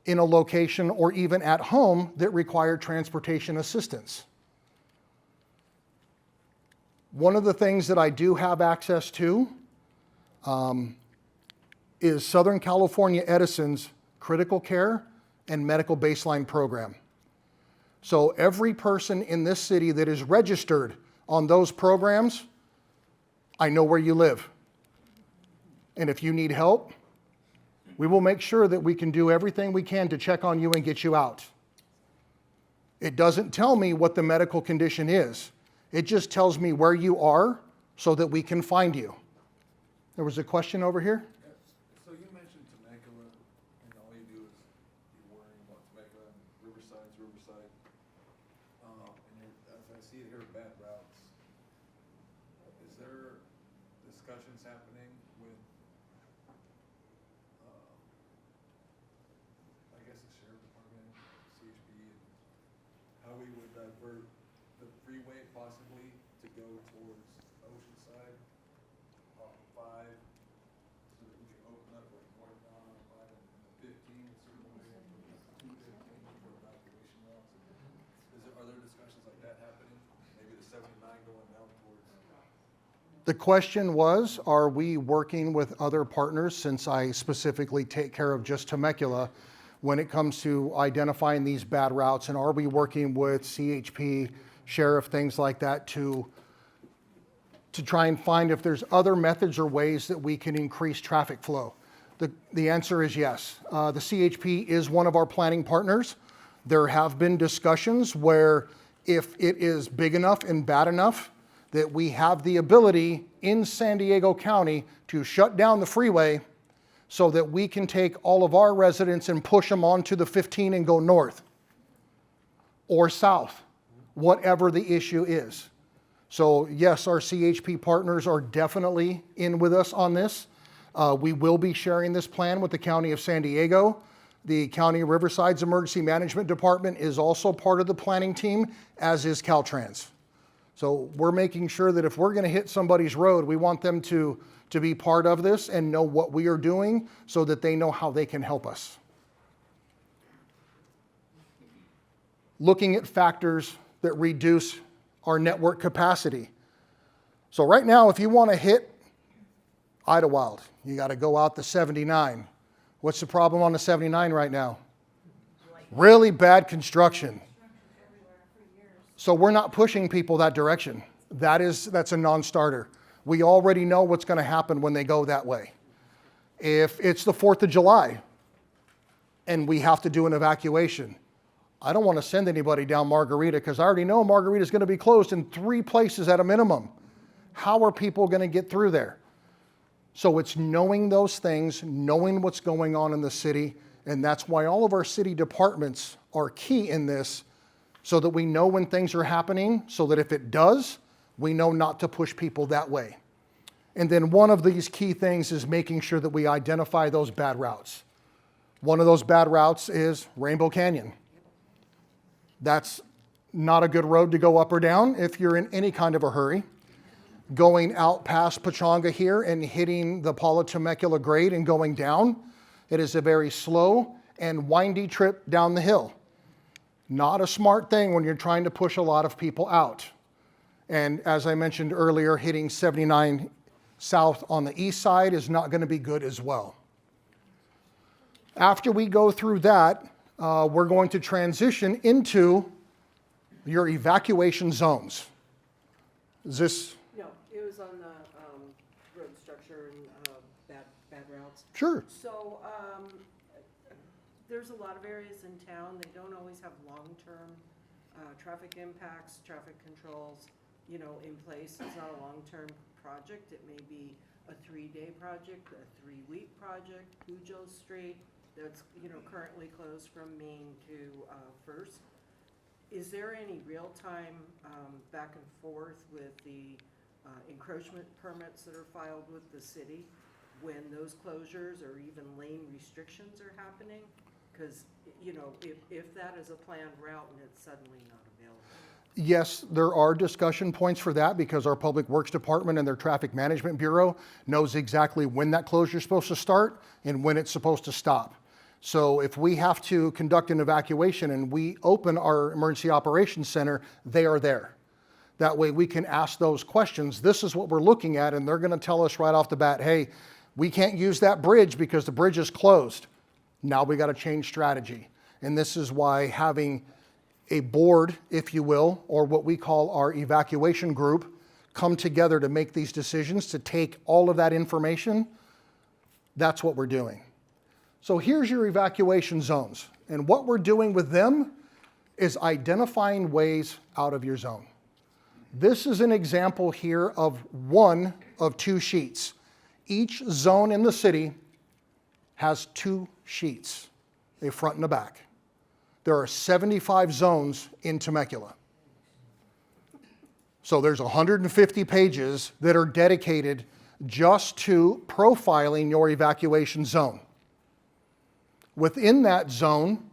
in a location or even at home that require transportation assistance? One of the things that I do have access to is Southern California Edison's critical care and medical baseline program. So every person in this city that is registered on those programs, I know where you live. And if you need help, we will make sure that we can do everything we can to check on you and get you out. It doesn't tell me what the medical condition is. It just tells me where you are so that we can find you. There was a question over here. So you mentioned Temecula, and all you do is you're worrying about Temecula and Riverside's Riverside. And as I see it here, bad routes. Is there discussions happening with, I guess the sheriff department, CHP, and how we would divert the freeway possibly to go towards Oceanside off of 5, so that we can open up like northbound on 5 and 15, a certain way, 215 for evacuation routes? The question was, are we working with other partners, since I specifically take care of just Temecula, when it comes to identifying these bad routes, and are we working with CHP, sheriff, things like that to try and find if there's other methods or ways that we can increase traffic flow? The answer is yes. The CHP is one of our planning partners. There have been discussions where if it is big enough and bad enough, that we have the ability in San Diego County to shut down the freeway so that we can take all of our residents and push them onto the 15 and go north or south, whatever the issue is. So yes, our CHP partners are definitely in with us on this. We will be sharing this plan with the County of San Diego. The County of Riverside's Emergency Management Department is also part of the planning team, as is Caltrans. So we're making sure that if we're going to hit somebody's road, we want them to be part of this and know what we are doing so that they know how they can help us. Looking at factors that reduce our network capacity. So right now, if you want to hit Idlewild, you got to go out the 79. What's the problem on the 79 right now? Really bad construction. So we're not pushing people that direction. That's a non-starter. We already know what's going to happen when they go that way. If it's the 4th of July and we have to do an evacuation, I don't want to send anybody down Margarita because I already know Margarita is going to be closed in 3 places at a minimum. How are people going to get through there? So it's knowing those things, knowing what's going on in the city, and that's why all of our city departments are key in this, so that we know when things are happening, so that if it does, we know not to push people that way. And then one of these key things is making sure that we identify those bad routes. One of those bad routes is Rainbow Canyon. That's not a good road to go up or down if you're in any kind of a hurry. Going out past Pechanga here and hitting the Paula Temecula grade and going down, it is a very slow and windy trip down the hill. Not a smart thing when you're trying to push a lot of people out. And as I mentioned earlier, hitting 79 south on the east side is not going to be good as well. After we go through that, we're going to transition into your evacuation zones. Is this? No, it was on the road structure and bad routes. Sure. So there's a lot of areas in town, they don't always have long-term traffic impacts, traffic controls, in place. It's not a long-term project. It may be a 3-day project, a 3-week project. Cujo Street, that's, currently closed from Main to First. Is there any real-time back and forth with the encroachment permits that are filed with the city when those closures or even lane restrictions are happening? Because, if that is a planned route and it's suddenly not available. Yes, there are discussion points for that because our Public Works Department and their Traffic Management Bureau knows exactly when that closure is supposed to start and when it's supposed to stop. So if we have to conduct an evacuation and we open our Emergency Operations Center, they are there. That way we can ask those questions. This is what we're looking at, and they're going to tell us right off the bat, hey, we can't use that bridge because the bridge is closed. Now we got to change strategy. And this is why having a board, if you will, or what we call our evacuation group, come together to make these decisions, to take all of that information, that's what we're doing. So here's your evacuation zones. And what we're doing with them is identifying ways out of your zone. This is an example here of one of 2 sheets. Each zone in the city has 2 sheets, a front and a back. There are 75 zones in Temecula. So there's 150 pages that are dedicated just to profiling your evacuation zone. Within that zone,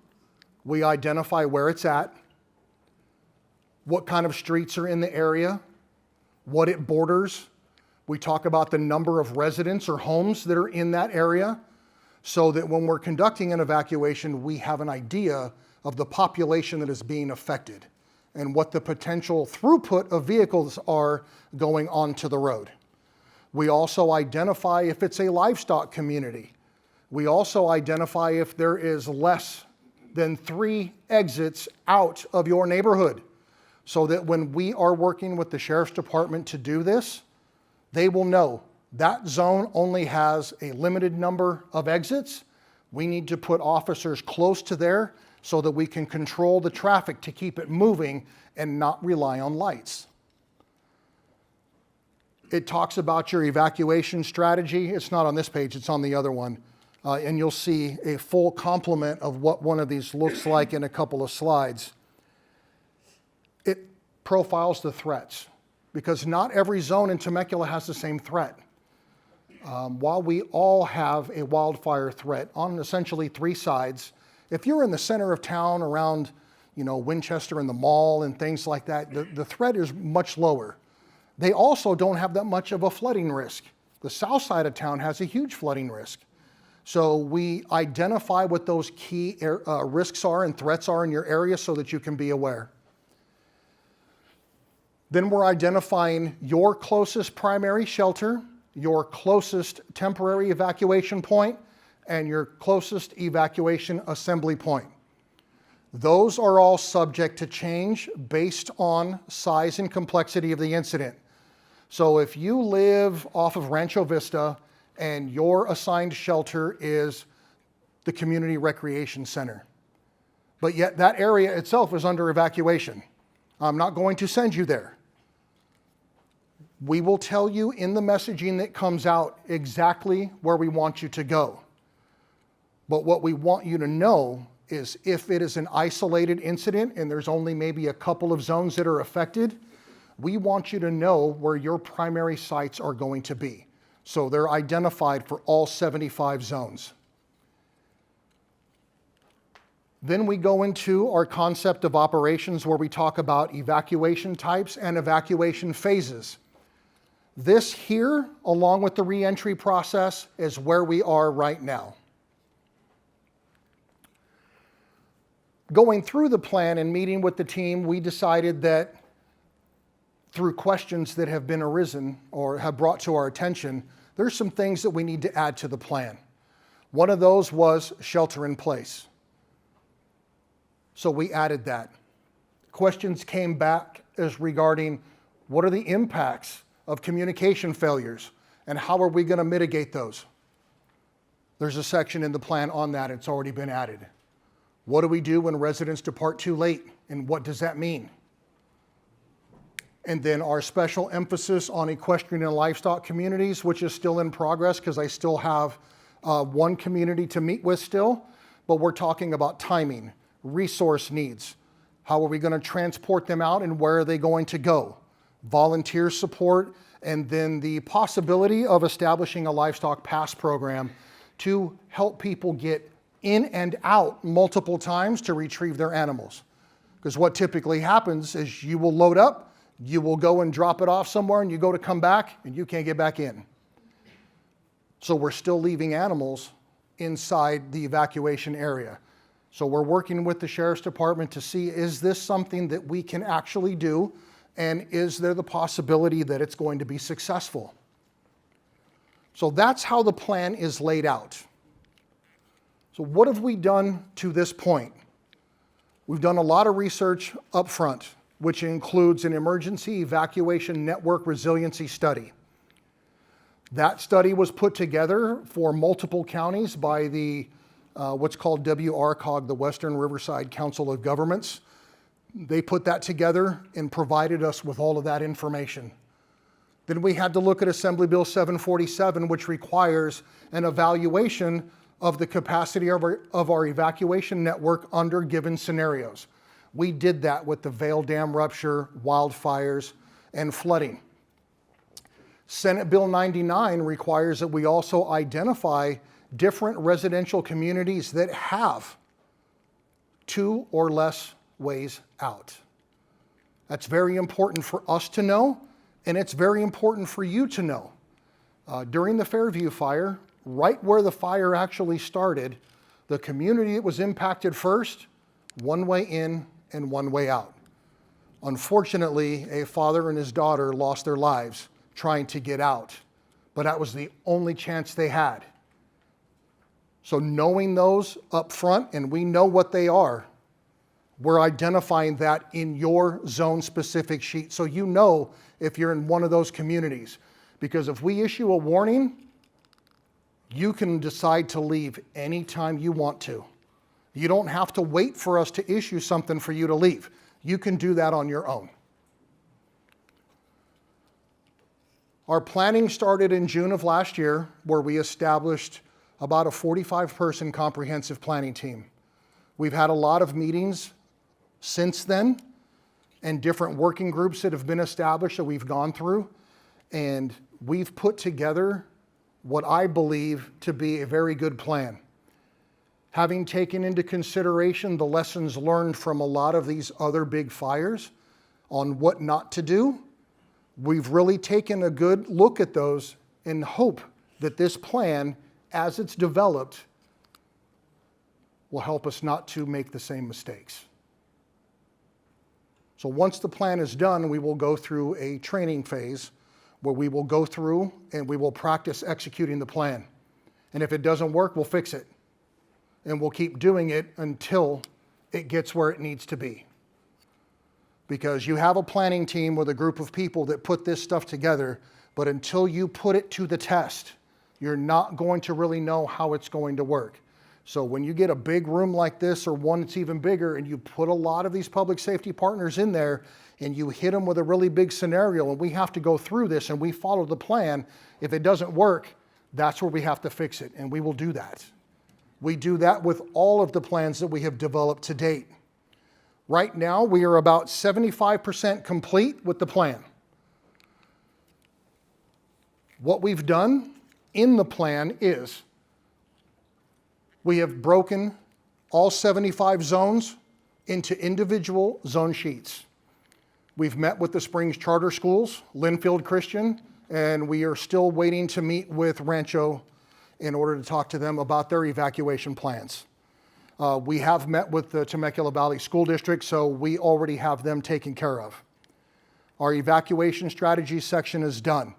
we identify where it's at, what kind of streets are in the area, what it borders. We talk about the number of residents or homes that are in that area, so that when we're conducting an evacuation, we have an idea of the population that is being affected and what the potential throughput of vehicles are going onto the road. We also identify if it's a livestock community. We also identify if there is less than 3 exits out of your neighborhood, so that when we are working with the Sheriff's Department to do this, they will know that zone only has a limited number of exits. We need to put officers close to there so that we can control the traffic to keep it moving and not rely on lights. It talks about your evacuation strategy. It's not on this page, it's on the other one. And you'll see a full complement of what one of these looks like in a couple of slides. It profiles the threats, because not every zone in Temecula has the same threat. While we all have a wildfire threat on essentially 3 sides, if you're in the center of town around, Winchester and the mall and things like that, the threat is much lower. They also don't have that much of a flooding risk. The south side of town has a huge flooding risk. So we identify what those key risks are and threats are in your area so that you can be aware. Then we're identifying your closest primary shelter, your closest temporary evacuation point, and your closest evacuation assembly point. Those are all subject to change based on size and complexity of the incident. So if you live off of Rancho Vista and your assigned shelter is the community recreation center, but yet that area itself is under evacuation, I'm not going to send you there. We will tell you in the messaging that comes out exactly where we want you to go. But what we want you to know is if it is an isolated incident and there's only maybe a couple of zones that are affected, we want you to know where your primary sites are going to be. So they're identified for all 75 zones. Then we go into our concept of operations, where we talk about evacuation types and evacuation phases. This here, along with the re-entry process, is where we are right now. Going through the plan and meeting with the team, we decided that through questions that have been arisen or have brought to our attention, there's some things that we need to add to the plan. One of those was shelter in place. So we added that. Questions came back as regarding what are the impacts of communication failures and how are we going to mitigate those? There's a section in the plan on that. It's already been added. What do we do when residents depart too late, and what does that mean? And then our special emphasis on equestrian and livestock communities, which is still in progress because I still have one community to meet with still, but we're talking about timing, resource needs. How are we going to transport them out and where are they going to go? Volunteer support, and then the possibility of establishing a livestock pass program to help people get in and out multiple times to retrieve their animals. Because what typically happens is you will load up, you will go and drop it off somewhere, and you go to come back and you can't get back in. So we're still leaving animals inside the evacuation area. So we're working with the Sheriff's Department to see, is this something that we can actually do, and is there the possibility that it's going to be successful? So that's how the plan is laid out. So what have we done to this point? We've done a lot of research up front, which includes an emergency evacuation network resiliency study. That study was put together for multiple counties by the what's called WRCOG, the Western Riverside Council of Governments. They put that together and provided us with all of that information. Then we had to look at Assembly Bill 747, which requires an evaluation of the capacity of our evacuation network under given scenarios. We did that with the Vail Dam rupture, wildfires, and flooding. Senate Bill 99 requires that we also identify different residential communities that have 2 or less ways out. That's very important for us to know, and it's very important for you to know. During the Fairview fire, right where the fire actually started, the community that was impacted first, one way in and one way out. Unfortunately, a father and his daughter lost their lives trying to get out but that was the only chance they had. So knowing those up front, and we know what they are, we're identifying that in your zone-specific sheet, so you know if you're in one of those communities. Because if we issue a warning, you can decide to leave anytime you want to. You don't have to wait for us to issue something for you to leave. You can do that on your own. Our planning started in June of last year, where we established about a 45-person comprehensive planning team. We've had a lot of meetings since then, and different working groups that have been established that we've gone through, and we've put together what I believe to be a very good plan. Having taken into consideration the lessons learned from a lot of these other big fires on what not to do, we've really taken a good look at those and hope that this plan, as it's developed, will help us not to make the same mistakes. So once the plan is done, we will go through a training phase where we will go through and we will practice executing the plan. And if it doesn't work, we'll fix it. And we'll keep doing it until it gets where it needs to be. Because you have a planning team with a group of people that put this stuff together, but until you put it to the test, you're not going to really know how it's going to work. So when you get a big room like this, or one that's even bigger, and you put a lot of these public safety partners in there, and you hit them with a really big scenario, and we have to go through this, and we follow the plan, if it doesn't work, that's where we have to fix it, and we will do that. We do that with all of the plans that we have developed to date. Right now, we are about 75% complete with the plan. What we've done in the plan is we have broken all 75 zones into individual zone sheets. We've met with the Springs Charter Schools, Linfield Christian, and we are still waiting to meet with Rancho in order to talk to them about their evacuation plans. We have met with the Temecula Valley School District, so we already have them taken care of. Our evacuation strategy section is done.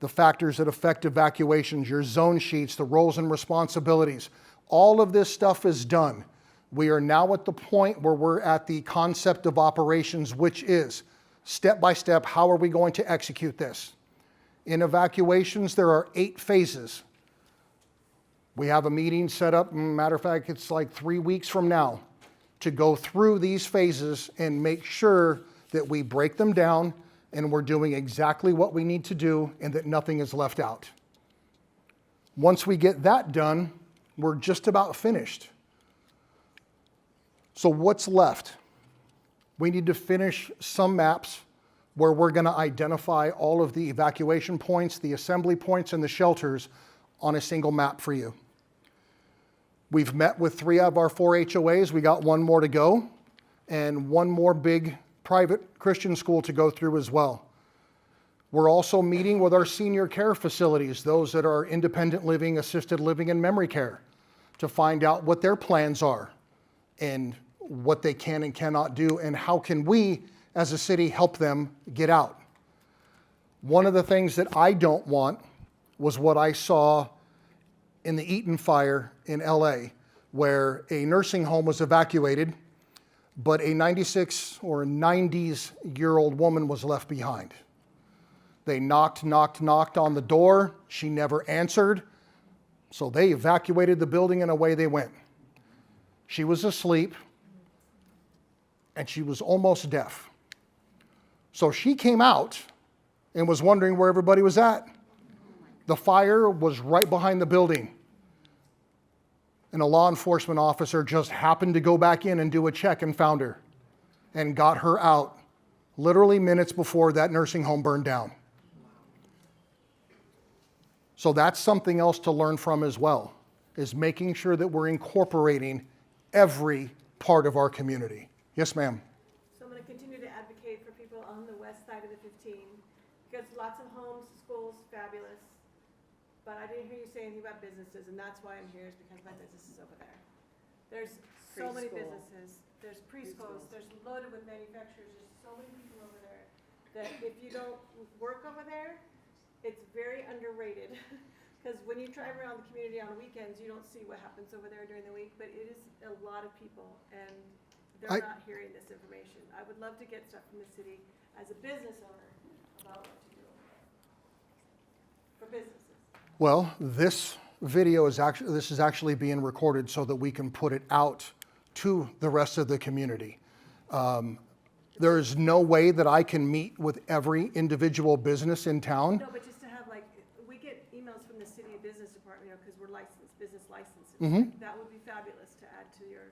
The factors that affect evacuations, your zone sheets, the roles and responsibilities, all of this stuff is done. We are now at the point where we're at the concept of operations, which is step by step, how are we going to execute this? In evacuations, there are 8 phases. We have a meeting set up, matter of fact, it's like 3 weeks from now, to go through these phases and make sure that we break them down and we're doing exactly what we need to do and that nothing is left out. Once we get that done, we're just about finished. So what's left? We need to finish some maps where we're going to identify all of the evacuation points, the assembly points, and the shelters on a single map for you. We've met with 3 of our 4 HOAs. We got 1 more to go, and 1 more big private Christian school to go through as well. We're also meeting with our senior care facilities, those that are independent living, assisted living, and memory care, to find out what their plans are and what they can and cannot do, and how can we as a city help them get out. One of the things that I don't want was what I saw in the Eaton fire in LA, where a nursing home was evacuated, but a 96 or 90s-year-old woman was left behind. They knocked on the door. She never answered. So they evacuated the building and away they went. She was asleep and she was almost deaf. So she came out and was wondering where everybody was at. The fire was right behind the building. And a law enforcement officer just happened to go back in and do a check and found her and got her out literally minutes before that nursing home burned down. So that's something else to learn from as well, is making sure that we're incorporating every part of our community. Yes, ma'am. So I'm going to continue to advocate for people on the west side of the 15, because lots of homes, schools, fabulous. But I didn't hear you say anything about businesses, and that's why I'm here, is because my business is over there. There's so many Preschool. businesses, there's preschools, there's loaded with manufacturers, there's so many people over there, that if you don't work over there, it's very underrated. Because when you drive around the community on weekends, you don't see what happens over there during the week, but it is a lot of people, and they're not hearing this information. I would love to get stuff from the city as a business owner about what to do for businesses. Well, this video is actually being recorded so that we can put it out to the rest of the community. There is no way that I can meet with every individual business in town. No, but just to have like, we get emails from the city business department, because we're licensed, business licenses. Mm-hmm. That would be fabulous to add to your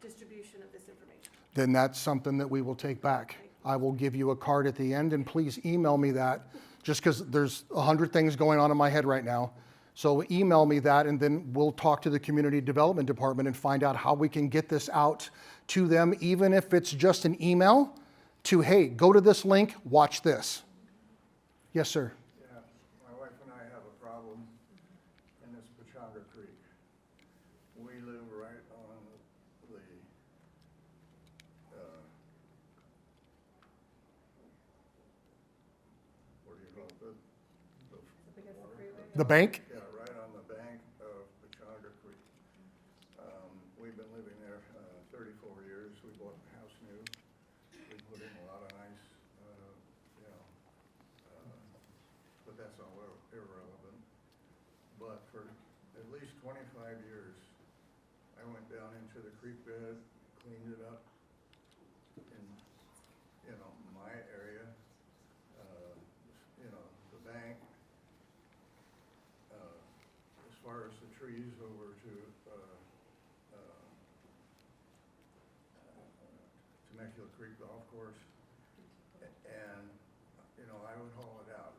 distribution of this information. Then that's something that we will take back. I will give you a card at the end, and please email me that, just because there's 100 things going on in my head right now. So email me that, and then we'll talk to the community development department and find out how we can get this out to them, even if it's just an email to, hey, go to this link, watch this. Yes, sir. Yeah, my wife and I have a problem in this Pechanga Creek. We live right on the, what do you call it? The bank? Yeah, right on the bank of Pechanga Creek. We've been living there 34 years. We bought the house new. We put in a lot of nice, but that's all irrelevant. But for at least 25 years, I went down into the creek bed, cleaned it up in, my area, the bank, as far as the trees over to Temecula Creek Golf Course, and I would haul it out.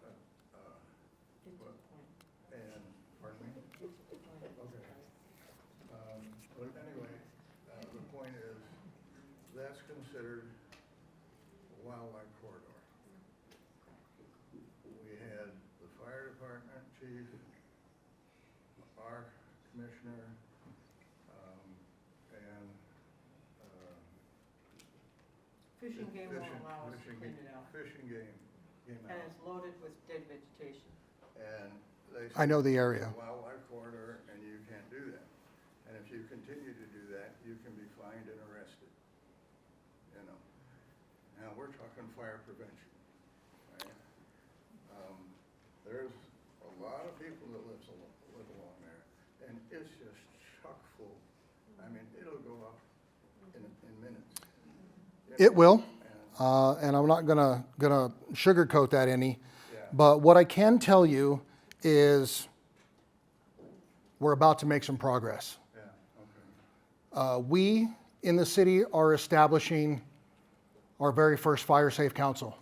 And pardon me. Okay. But anyway, the point is that's considered a wildlife corridor. We had the fire department chief, our commissioner, and Fishing game won't fishing- allow us to fishing clean game- it out. Fishing game came And out, it's loaded with dead vegetation. and they I know the said, area. "It's a wildlife corridor, and you can't do that. And if you continue to do that, you can be fined and arrested." Now, we're talking fire prevention, right? There's a lot of people that live along there, and it's just chock full. I mean, it'll go up in minutes. It will, And, and I'm not gonna sugarcoat that any. yeah, But what I can tell you is we're about to make some progress. yeah, okay. We in the city are establishing our very first Fire Safe Council.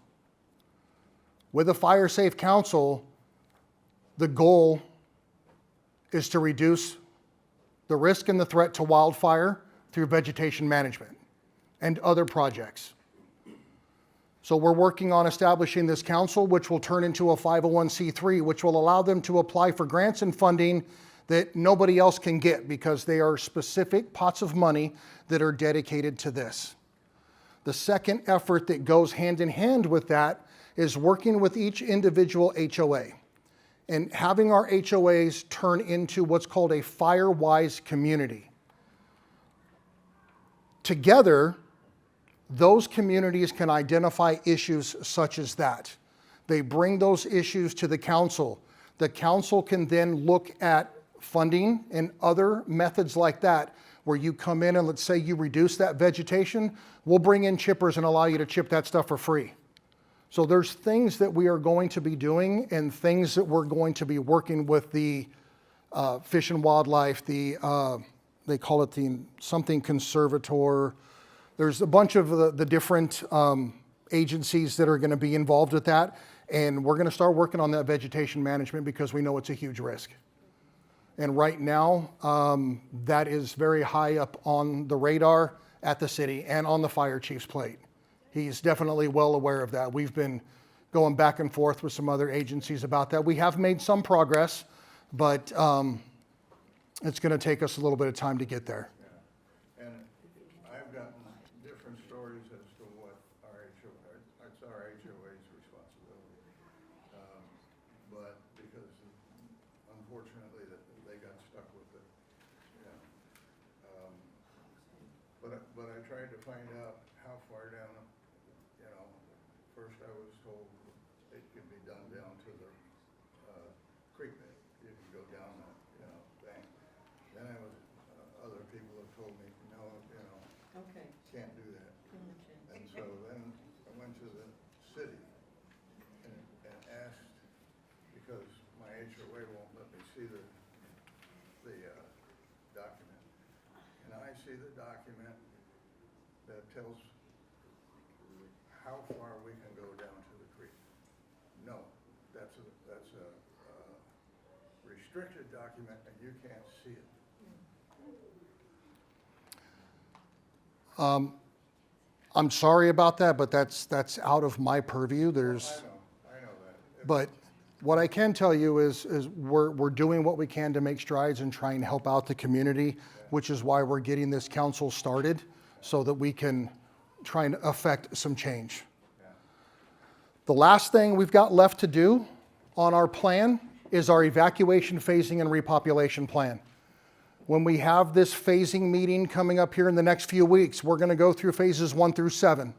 With the Fire Safe Council, the goal is to reduce the risk and the threat to wildfire through vegetation management and other projects. So we're working on establishing this council, which will turn into a 501c3, which will allow them to apply for grants and funding that nobody else can get because they are specific pots of money that are dedicated to this. The second effort that goes hand in hand with that is working with each individual HOA and having our HOAs turn into what's called a fire-wise community. Together, those communities can identify issues such as that. They bring those issues to the council. The council can then look at funding and other methods like that where you come in and let's say you reduce that vegetation, we'll bring in chippers and allow you to chip that stuff for free. So there's things that we are going to be doing and things that we're going to be working with the Fish and Wildlife, they call it the something conservator. There's a bunch of the different agencies that are going to be involved with that. And we're going to start working on that vegetation management because we know it's a huge risk. And right now, that is very high up on the radar at the city and on the fire chief's plate. He's definitely well aware of that. We've been going back and forth with some other agencies about that. We have made some progress, but it's going to take us a little bit of time to get there. Yeah. And I've gotten different stories as to what our HOA, it's our HOA's responsibility. But find out how far down, you know, first I was told it could be done down to the, creek bed. You can go down the, you know, bank. Then I was, other people have told me, no, you know, Okay. can't do that. Understand. And so then I went to the city and asked, because my HOA won't let me see the document. And I see the document that tells how far we can go down to the creek. No, that's a restricted document and you can't see it. I'm sorry about that, but that's out of my purview. There's, I know that. but what I can tell you is we're doing what we can to make strides and try and help out the community, which is why we're getting this council started so that we can try and affect some change. The last thing we've got left to do on our plan is our evacuation, phasing, and repopulation plan. When we have this phasing meeting coming up here in the next few weeks, we're going to go through phases 1 through 7.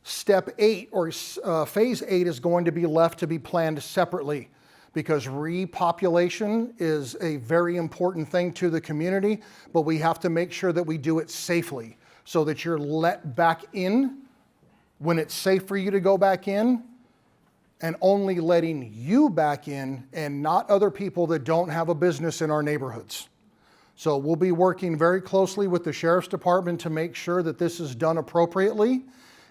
Step 8, or phase 8, is going to be left to be planned separately because repopulation is a very important thing to the community, but we have to make sure that we do it safely so that you're let back in when it's safe for you to go back in, and only letting you back in and not other people that don't have a business in our neighborhoods. So we'll be working very closely with the Sheriff's Department to make sure that this is done appropriately,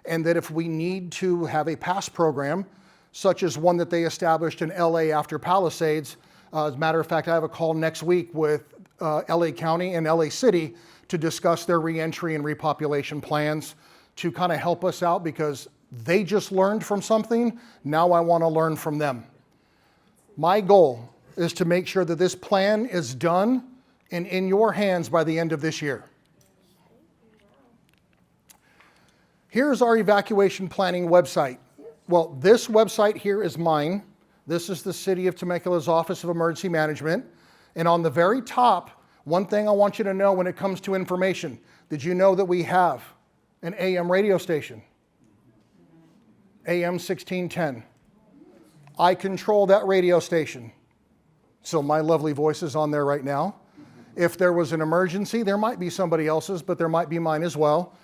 and that if we need to have a pass program, such as one that they established in LA after Palisades, as a matter of fact, I have a call next week with LA County and LA City to discuss their reentry and repopulation plans to kind of help us out because they just learned from something. Now I want to learn from them. My goal is to make sure that this plan is done and in your hands by the end of this year. Here's our evacuation planning website. Well, this website here is mine. This is the City of Temecula's Office of Emergency Management. And on the very top, one thing I want you to know when it comes to information, did you know that we have an AM radio station? AM 1610. I control that radio station. So my lovely voice is on there right now. If there was an emergency, there might be somebody else's, but there might be mine as well.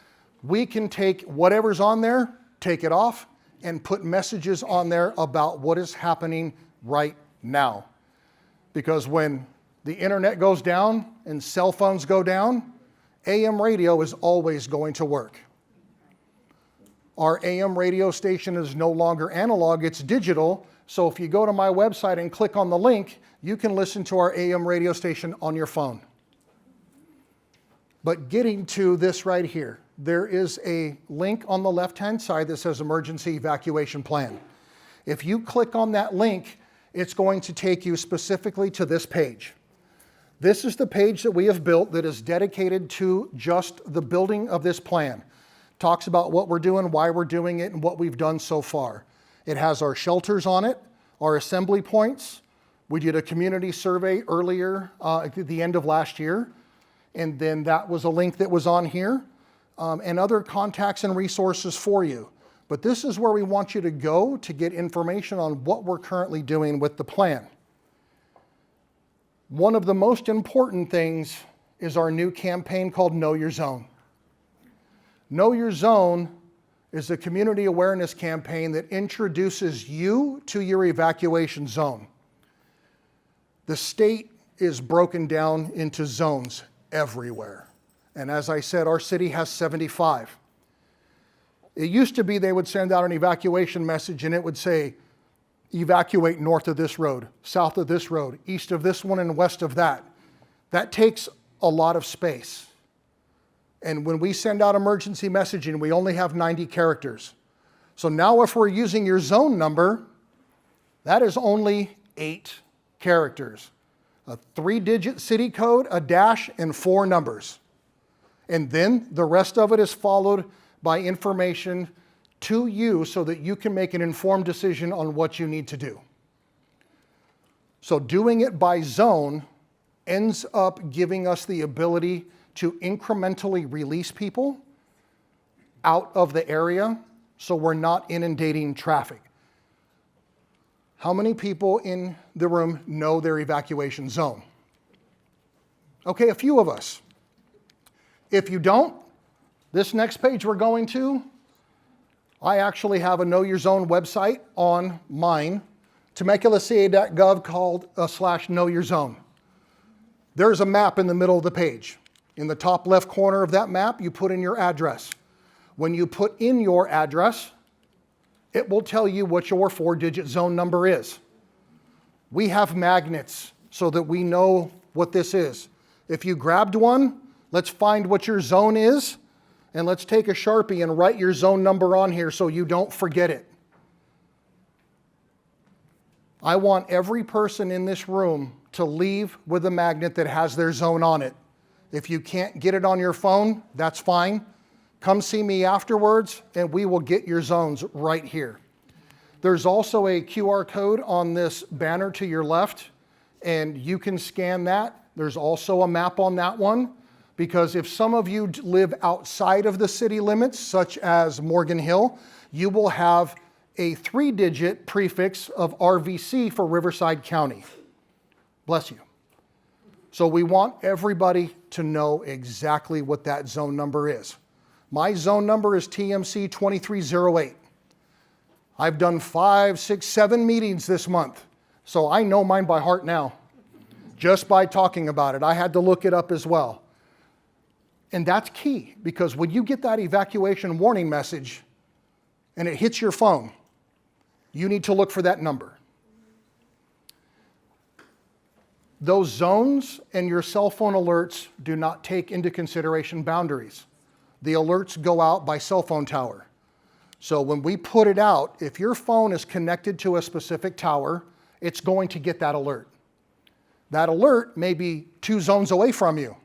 We can take whatever's on there, take it off, and put messages on there about what is happening right now. Because when the internet goes down and cell phones go down, AM radio is always going to work. Our AM radio station is no longer analog, it's digital. So if you go to my website and click on the link, you can listen to our AM radio station on your phone. But getting to this right here, there is a link on the left-hand side that says Emergency Evacuation Plan. If you click on that link, it's going to take you specifically to this page. This is the page that we have built that is dedicated to just the building of this plan. Talks about what we're doing, why we're doing it, and what we've done so far. It has our shelters on it, our assembly points. We did a community survey earlier at the end of last year, and then that was a link that was on here, and other contacts and resources for you. But this is where we want you to go to get information on what we're currently doing with the plan. One of the most important things is our new campaign called Know Your Zone. Know Your Zone is a community awareness campaign that introduces you to your evacuation zone. The state is broken down into zones everywhere. And as I said, our city has 75. It used to be they would send out an evacuation message and it would say, evacuate north of this road, south of this road, east of this one, and west of that. That takes a lot of space. And when we send out emergency messaging, we only have 90 characters. So now if we're using your zone number, that is only 8 characters. A 3-digit city code, a dash, and 4 numbers. And then the rest of it is followed by information to you so that you can make an informed decision on what you need to do. So doing it by zone ends up giving us the ability to incrementally release people out of the area so we're not inundating traffic. How many people in the room know their evacuation zone? Okay, a few of us. If you don't, this next page we're going to, I actually have a Know Your Zone website on mine, TemeculaCA.gov called /Know Your Zone. There's a map in the middle of the page. In the top left corner of that map, you put in your address. When you put in your address, it will tell you what your 4-digit zone number is. We have magnets so that we know what this is. If you grabbed one, let's find what your zone is, and let's take a Sharpie and write your zone number on here so you don't forget it. I want every person in this room to leave with a magnet that has their zone on it. If you can't get it on your phone, that's fine. Come see me afterwards and we will get your zones right here. There's also a QR code on this banner to your left, and you can scan that. There's also a map on that one, because if some of you live outside of the city limits, such as Morgan Hill, you will have a 3-digit prefix of RVC for Riverside County. Bless you. So we want everybody to know exactly what that zone number is. My zone number is TMC 2308. I've done 5, 6, 7 meetings this month, so I know mine by heart now, just by talking about it. I had to look it up as well. And that's key, because when you get that evacuation warning message and it hits your phone, you need to look for that number. Those zones and your cell phone alerts do not take into consideration boundaries. The alerts go out by cell phone tower. So when we put it out, if your phone is connected to a specific tower, it's going to get that alert. That alert may be 2 zones away from you,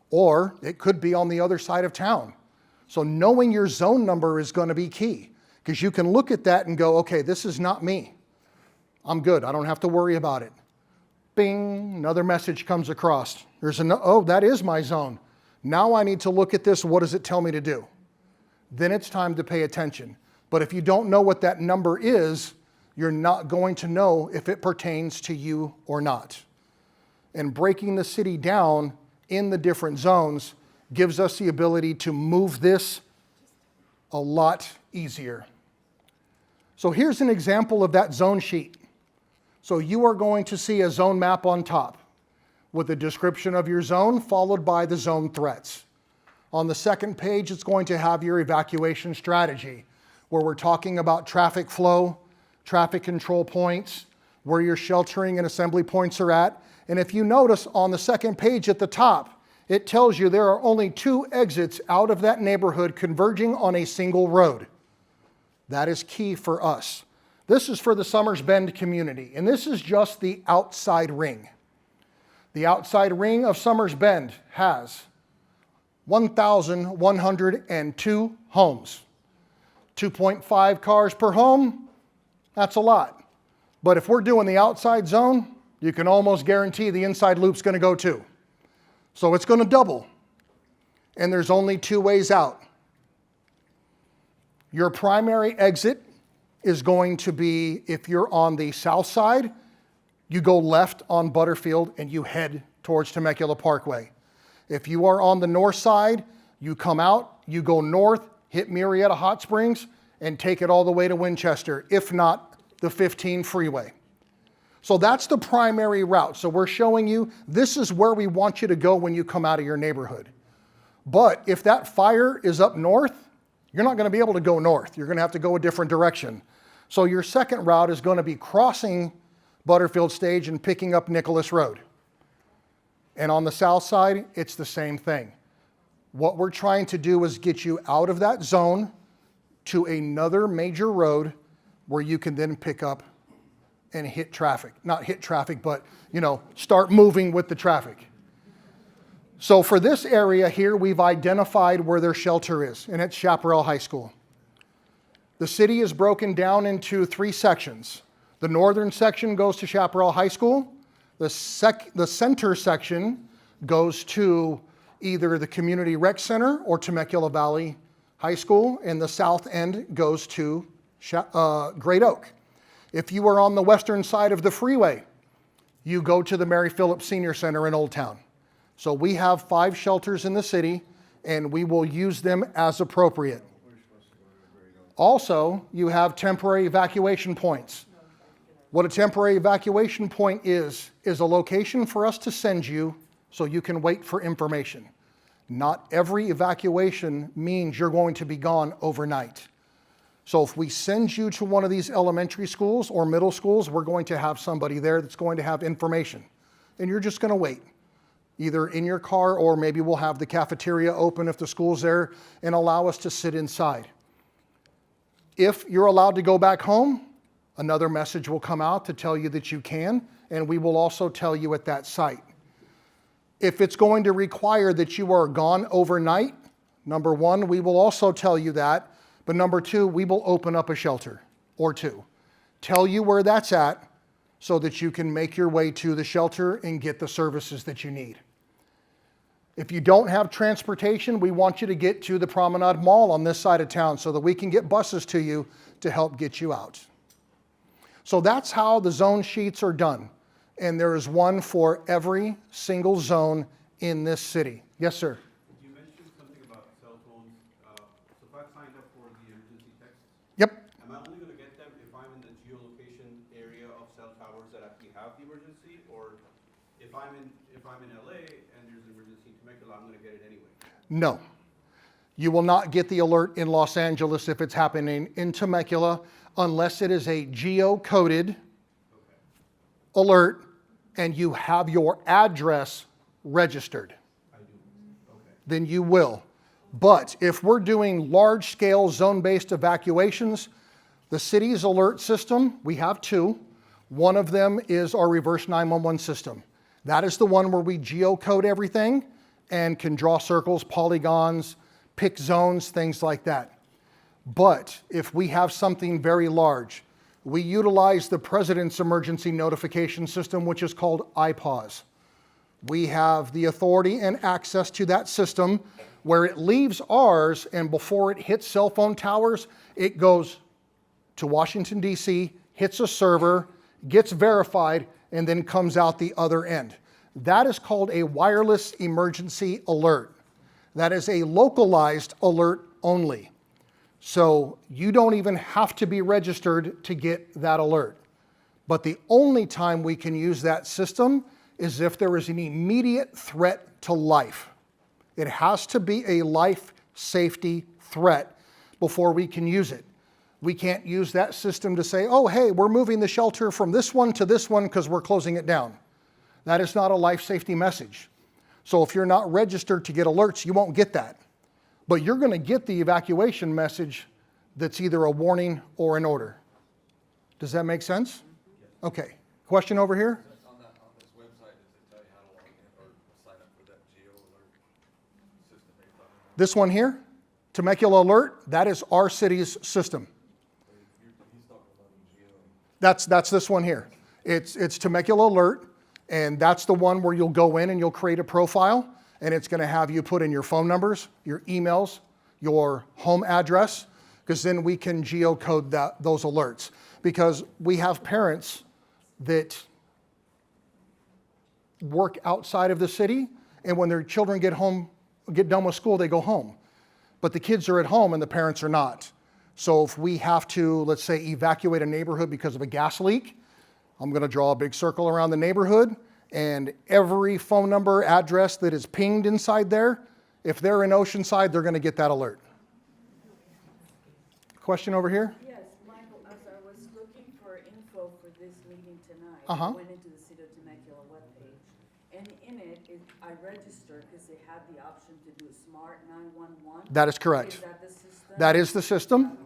or it could be on the other side of town. So knowing your zone number is going to be key, because you can look at that and go, okay, this is not me. I'm good. I don't have to worry about it. Bing, another message comes across. Oh, that is my zone. Now I need to look at this. What does it tell me to do? Then it's time to pay attention. But if you don't know what that number is, you're not going to know if it pertains to you or not. And breaking the city down in the different zones gives us the ability to move this a lot easier. So here's an example of that zone sheet. So you are going to see a zone map on top with a description of your zone followed by the zone threats. On the second page, it's going to have your evacuation strategy, where we're talking about traffic flow, traffic control points, where your sheltering and assembly points are at. And if you notice on the second page at the top, it tells you there are only 2 exits out of that neighborhood converging on a single road. That is key for us. This is for the Summers Bend community, and this is just the outside ring. The outside ring of Summers Bend has 1,102 homes. 2.5 cars per home, that's a lot. But if we're doing the outside zone, you can almost guarantee the inside loop's going to go too. So it's going to double. And there's only 2 ways out. Your primary exit is going to be, if you're on the south side, you go left on Butterfield and you head towards Temecula Parkway. If you are on the north side, you come out, you go north, hit Murrieta Hot Springs, and take it all the way to Winchester, if not the 15 freeway. So that's the primary route. So we're showing you this is where we want you to go when you come out of your neighborhood. But if that fire is up north, you're not going to be able to go north. You're going to have to go a different direction. So your second route is going to be crossing Butterfield Stage and picking up Nicholas Road. And on the south side, it's the same thing. What we're trying to do is get you out of that zone to another major road where you can then pick up and hit traffic. Not hit traffic, but, start moving with the traffic. So for this area here, we've identified where their shelter is, and it's Chaparral High School. The city is broken down into 3 sections. The northern section goes to Chaparral High School. The center section goes to either the Community Rec Center or Temecula Valley High School, and the south end goes to Great Oak. If you are on the western side of the freeway, you go to the Mary Phillips Senior Center in Old Town. So we have 5 shelters in the city, and we will use them as appropriate. Also, you have temporary evacuation points. What a temporary evacuation point is a location for us to send you so you can wait for information. Not every evacuation means you're going to be gone overnight. So if we send you to one of these elementary schools or middle schools, we're going to have somebody there that's going to have information. And you're just going to wait, either in your car, or maybe we'll have the cafeteria open if the school's there and allow us to sit inside. If you're allowed to go back home, another message will come out to tell you that you can, and we will also tell you at that site. If it's going to require that you are gone overnight, number 1, we will also tell you that. But number 2, we will open up a shelter or 2. Tell you where that's at so that you can make your way to the shelter and get the services that you need. If you don't have transportation, we want you to get to the Promenade Mall on this side of town so that we can get buses to you to help get you out. So that's how the zone sheets are done. And there is one for every single zone in this city. Yes, sir. You mentioned something about cell phones. So if I signed up for the emergency text, Yep. am I only going to get them if I'm in the geolocation area of cell towers that actually have the emergency, or if I'm in LA and there's an emergency in Temecula, I'm going to get it anyway? No. You will not get the alert in Los Angeles if it's happening in Temecula unless it is a geo-coded alert and you have your address registered. I do. Okay. Then you will. But if we're doing large-scale zone-based evacuations, the city's alert system, we have 2. One of them is our reverse 911 system. That is the one where we geocode everything and can draw circles, polygons, pick zones, things like that. But if we have something very large, we utilize the President's Emergency Notification System, which is called IPAWS. We have the authority and access to that system where it leaves ours, and before it hits cell phone towers, it goes to Washington, D.C., hits a server, gets verified, and then comes out the other end. That is called a wireless emergency alert. That is a localized alert only. So you don't even have to be registered to get that alert. But the only time we can use that system is if there is an immediate threat to life. It has to be a life safety threat before we can use it. We can't use that system to say, oh, hey, we're moving the shelter from this one to this one because we're closing it down. That is not a life safety message. So if you're not registered to get alerts, you won't get that. But you're going to get the evacuation message that's either a warning or an order. Does that make sense? Okay. Question over here? On this website, does it tell you how to log in or sign up for that geo alert system that you're talking about? This one here, Temecula Alert, that is our city's system. He's talking about geo. That's this one here. It's Temecula Alert, and that's the one where you'll go in and you'll create a profile, and it's going to have you put in your phone numbers, your emails, your home address, because then we can geocode those alerts. Because we have parents that work outside of the city, and when their children get done with school, they go home. But the kids are at home and the parents are not. So if we have to, let's say, evacuate a neighborhood because of a gas leak, I'm going to draw a big circle around the neighborhood, and every phone number, address that is pinged inside there, if they're in Oceanside, they're going to get that alert. Question over here? Yes, Michael, as I was looking for info for this meeting tonight, Uh-huh. I went into the City of Temecula webpage, and in it, I registered because they had the option to do Smart 911. That is correct. Is that the system? That is the system.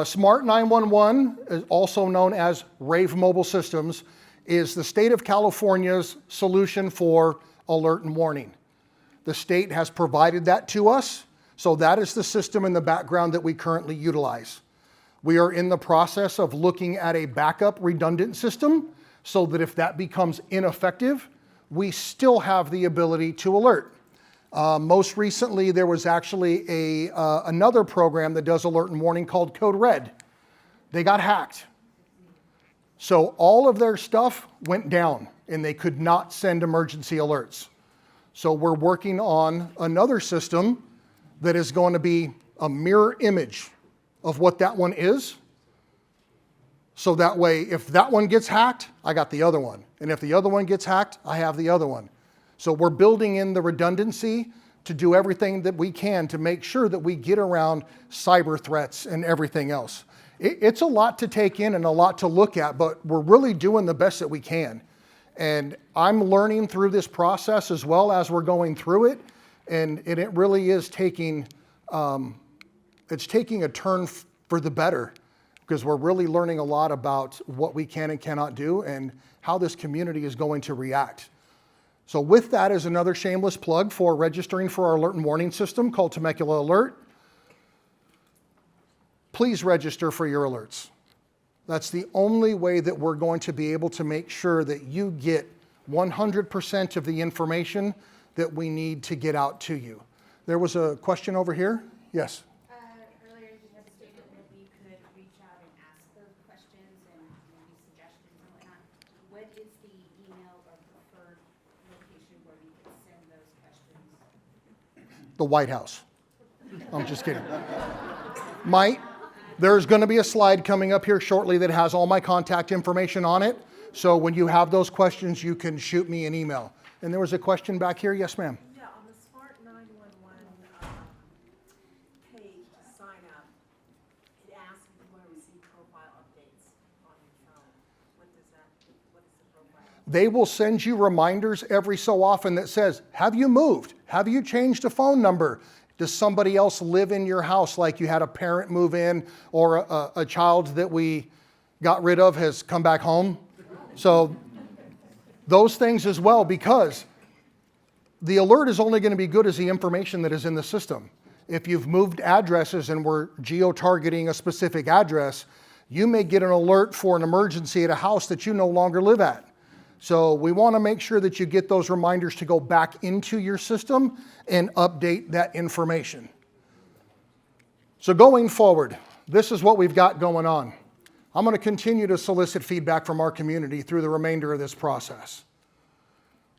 Smart 911, is also known as Rave Mobile Systems, is the state of California's solution for alert and warning. The state has provided that to us, so that is the system in the background that we currently utilize. We are in the process of looking at a backup redundant system so that if that becomes ineffective, we still have the ability to alert. Most recently, there was actually another program that does alert and warning called Code Red. They got hacked. So all of their stuff went down and they could not send emergency alerts. So we're working on another system that is going to be a mirror image of what that one is. So that way, if that one gets hacked, I got the other one. And if the other one gets hacked, I have the other one. So we're building in the redundancy to do everything that we can to make sure that we get around cyber threats and everything else. It's a lot to take in and a lot to look at, but we're really doing the best that we can. And I'm learning through this process as well as we're going through it. And it really is taking a turn for the better, because we're really learning a lot about what we can and cannot do and how this community is going to react. So with that is another shameless plug for registering for our alert and warning system called Temecula Alert. Please register for your alerts. That's the only way that we're going to be able to make sure that you get 100% of the information that we need to get out to you. There was a question over here. Yes. Earlier you had stated that we could reach out and ask those questions and maybe suggestions and whatnot. What is the email or preferred location where we could send those questions? The White House. I'm just kidding. There's going to be a slide coming up here shortly that has all my contact information on it. So when you have those questions, you can shoot me an email. And there was a question back here. Yes, ma'am. Yeah, on the Smart 911 page to sign up, it asks if you want to receive profile updates on your phone. What is the profile? They will send you reminders every so often that says, have you moved? Have you changed a phone number? Does somebody else live in your house, like you had a parent move in or a child that we got rid of has come back home? So those things as well, because the alert is only going to be good as the information that is in the system. If you've moved addresses and we're geo-targeting a specific address, you may get an alert for an emergency at a house that you no longer live at. So we want to make sure that you get those reminders to go back into your system and update that information. So going forward, this is what we've got going on. I'm going to continue to solicit feedback from our community through the remainder of this process.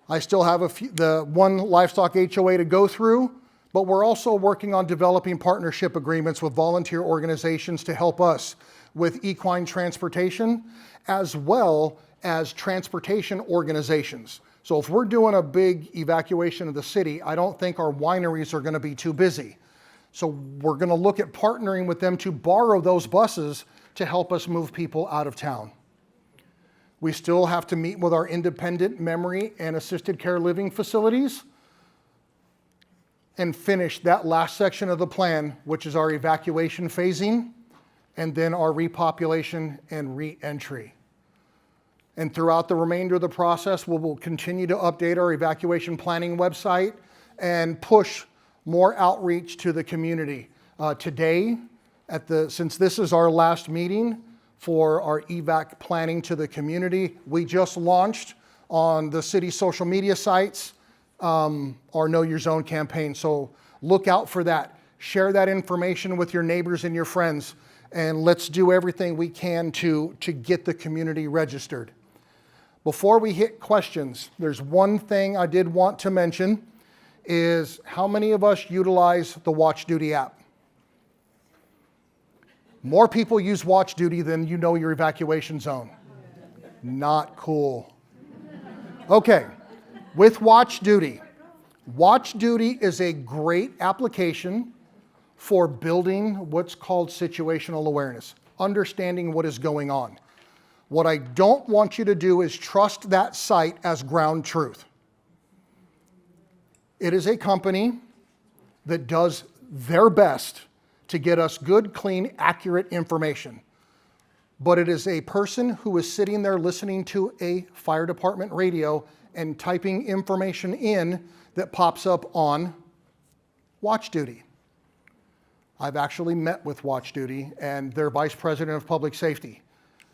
I still have the one livestock HOA to go through, but we're also working on developing partnership agreements with volunteer organizations to help us with equine transportation, as well as transportation organizations. So if we're doing a big evacuation of the city, I don't think our wineries are going to be too busy. So we're going to look at partnering with them to borrow those buses to help us move people out of town. We still have to meet with our independent memory and assisted care living facilities and finish that last section of the plan, which is our evacuation phasing, and then our repopulation and re-entry. And throughout the remainder of the process, we will continue to update our evacuation planning website and push more outreach to the community. Today, since this is our last meeting for our evac planning to the community, we just launched on the city social media sites our Know Your Zone campaign. So look out for that. Share that information with your neighbors and your friends, and let's do everything we can to get the community registered. Before we hit questions, there's one thing I did want to mention, is how many of us utilize the Watch Duty app? More people use Watch Duty than you know your evacuation zone. Not cool. Okay, with Watch Duty is a great application for building what's called situational awareness, understanding what is going on. What I don't want you to do is trust that site as ground truth. It is a company that does their best to get us good, clean, accurate information. But it is a person who is sitting there listening to a fire department radio and typing information in that pops up on Watch Duty. I've actually met with Watch Duty and their Vice President of Public Safety.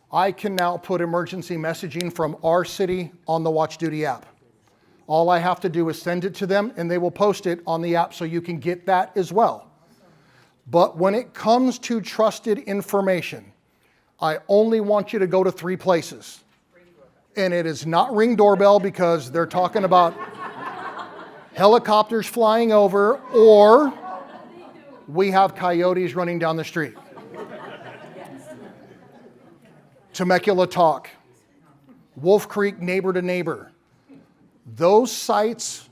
I can now put emergency messaging from our city on the Watch Duty app. All I have to do is send it to them and they will post it on the app so you can get that as well. But when it comes to trusted information, I only want you to go to 3 places. And it is not Ring Doorbell because they're talking about helicopters flying over, or we have coyotes running down the street. Temecula Talk, Wolf Creek Neighbor to Neighbor. Those sites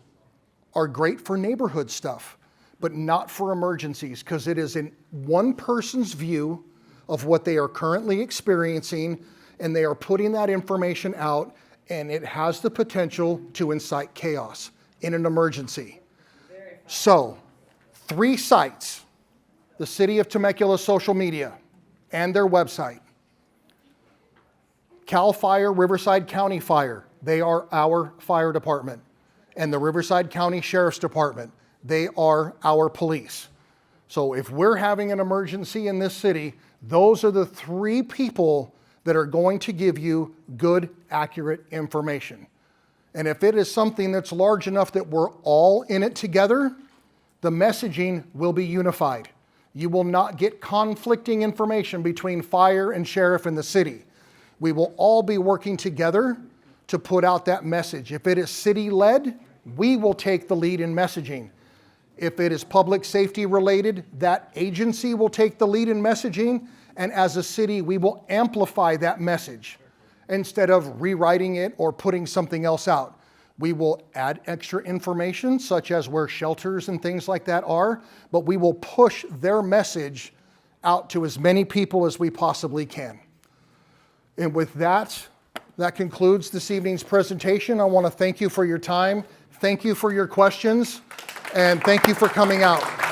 are great for neighborhood stuff, but not for emergencies, because it is in one person's view of what they are currently experiencing, and they are putting that information out, and it has the potential to incite chaos in an emergency. So, 3 sites, the City of Temecula social media and their website. CAL FIRE, Riverside County Fire, they are our fire department. And the Riverside County Sheriff's Department, they are our police. So if we're having an emergency in this city, those are the 3 people that are going to give you good, accurate information. And if it is something that's large enough that we're all in it together, the messaging will be unified. You will not get conflicting information between fire and sheriff in the city. We will all be working together to put out that message. If it is city-led, we will take the lead in messaging. If it is public safety related, that agency will take the lead in messaging, and as a city, we will amplify that message instead of rewriting it or putting something else out. We will add extra information, such as where shelters and things like that are, but we will push their message out to as many people as we possibly can. And with that, that concludes this evening's presentation. I want to thank you for your time. Thank you for your questions, and thank you for coming out.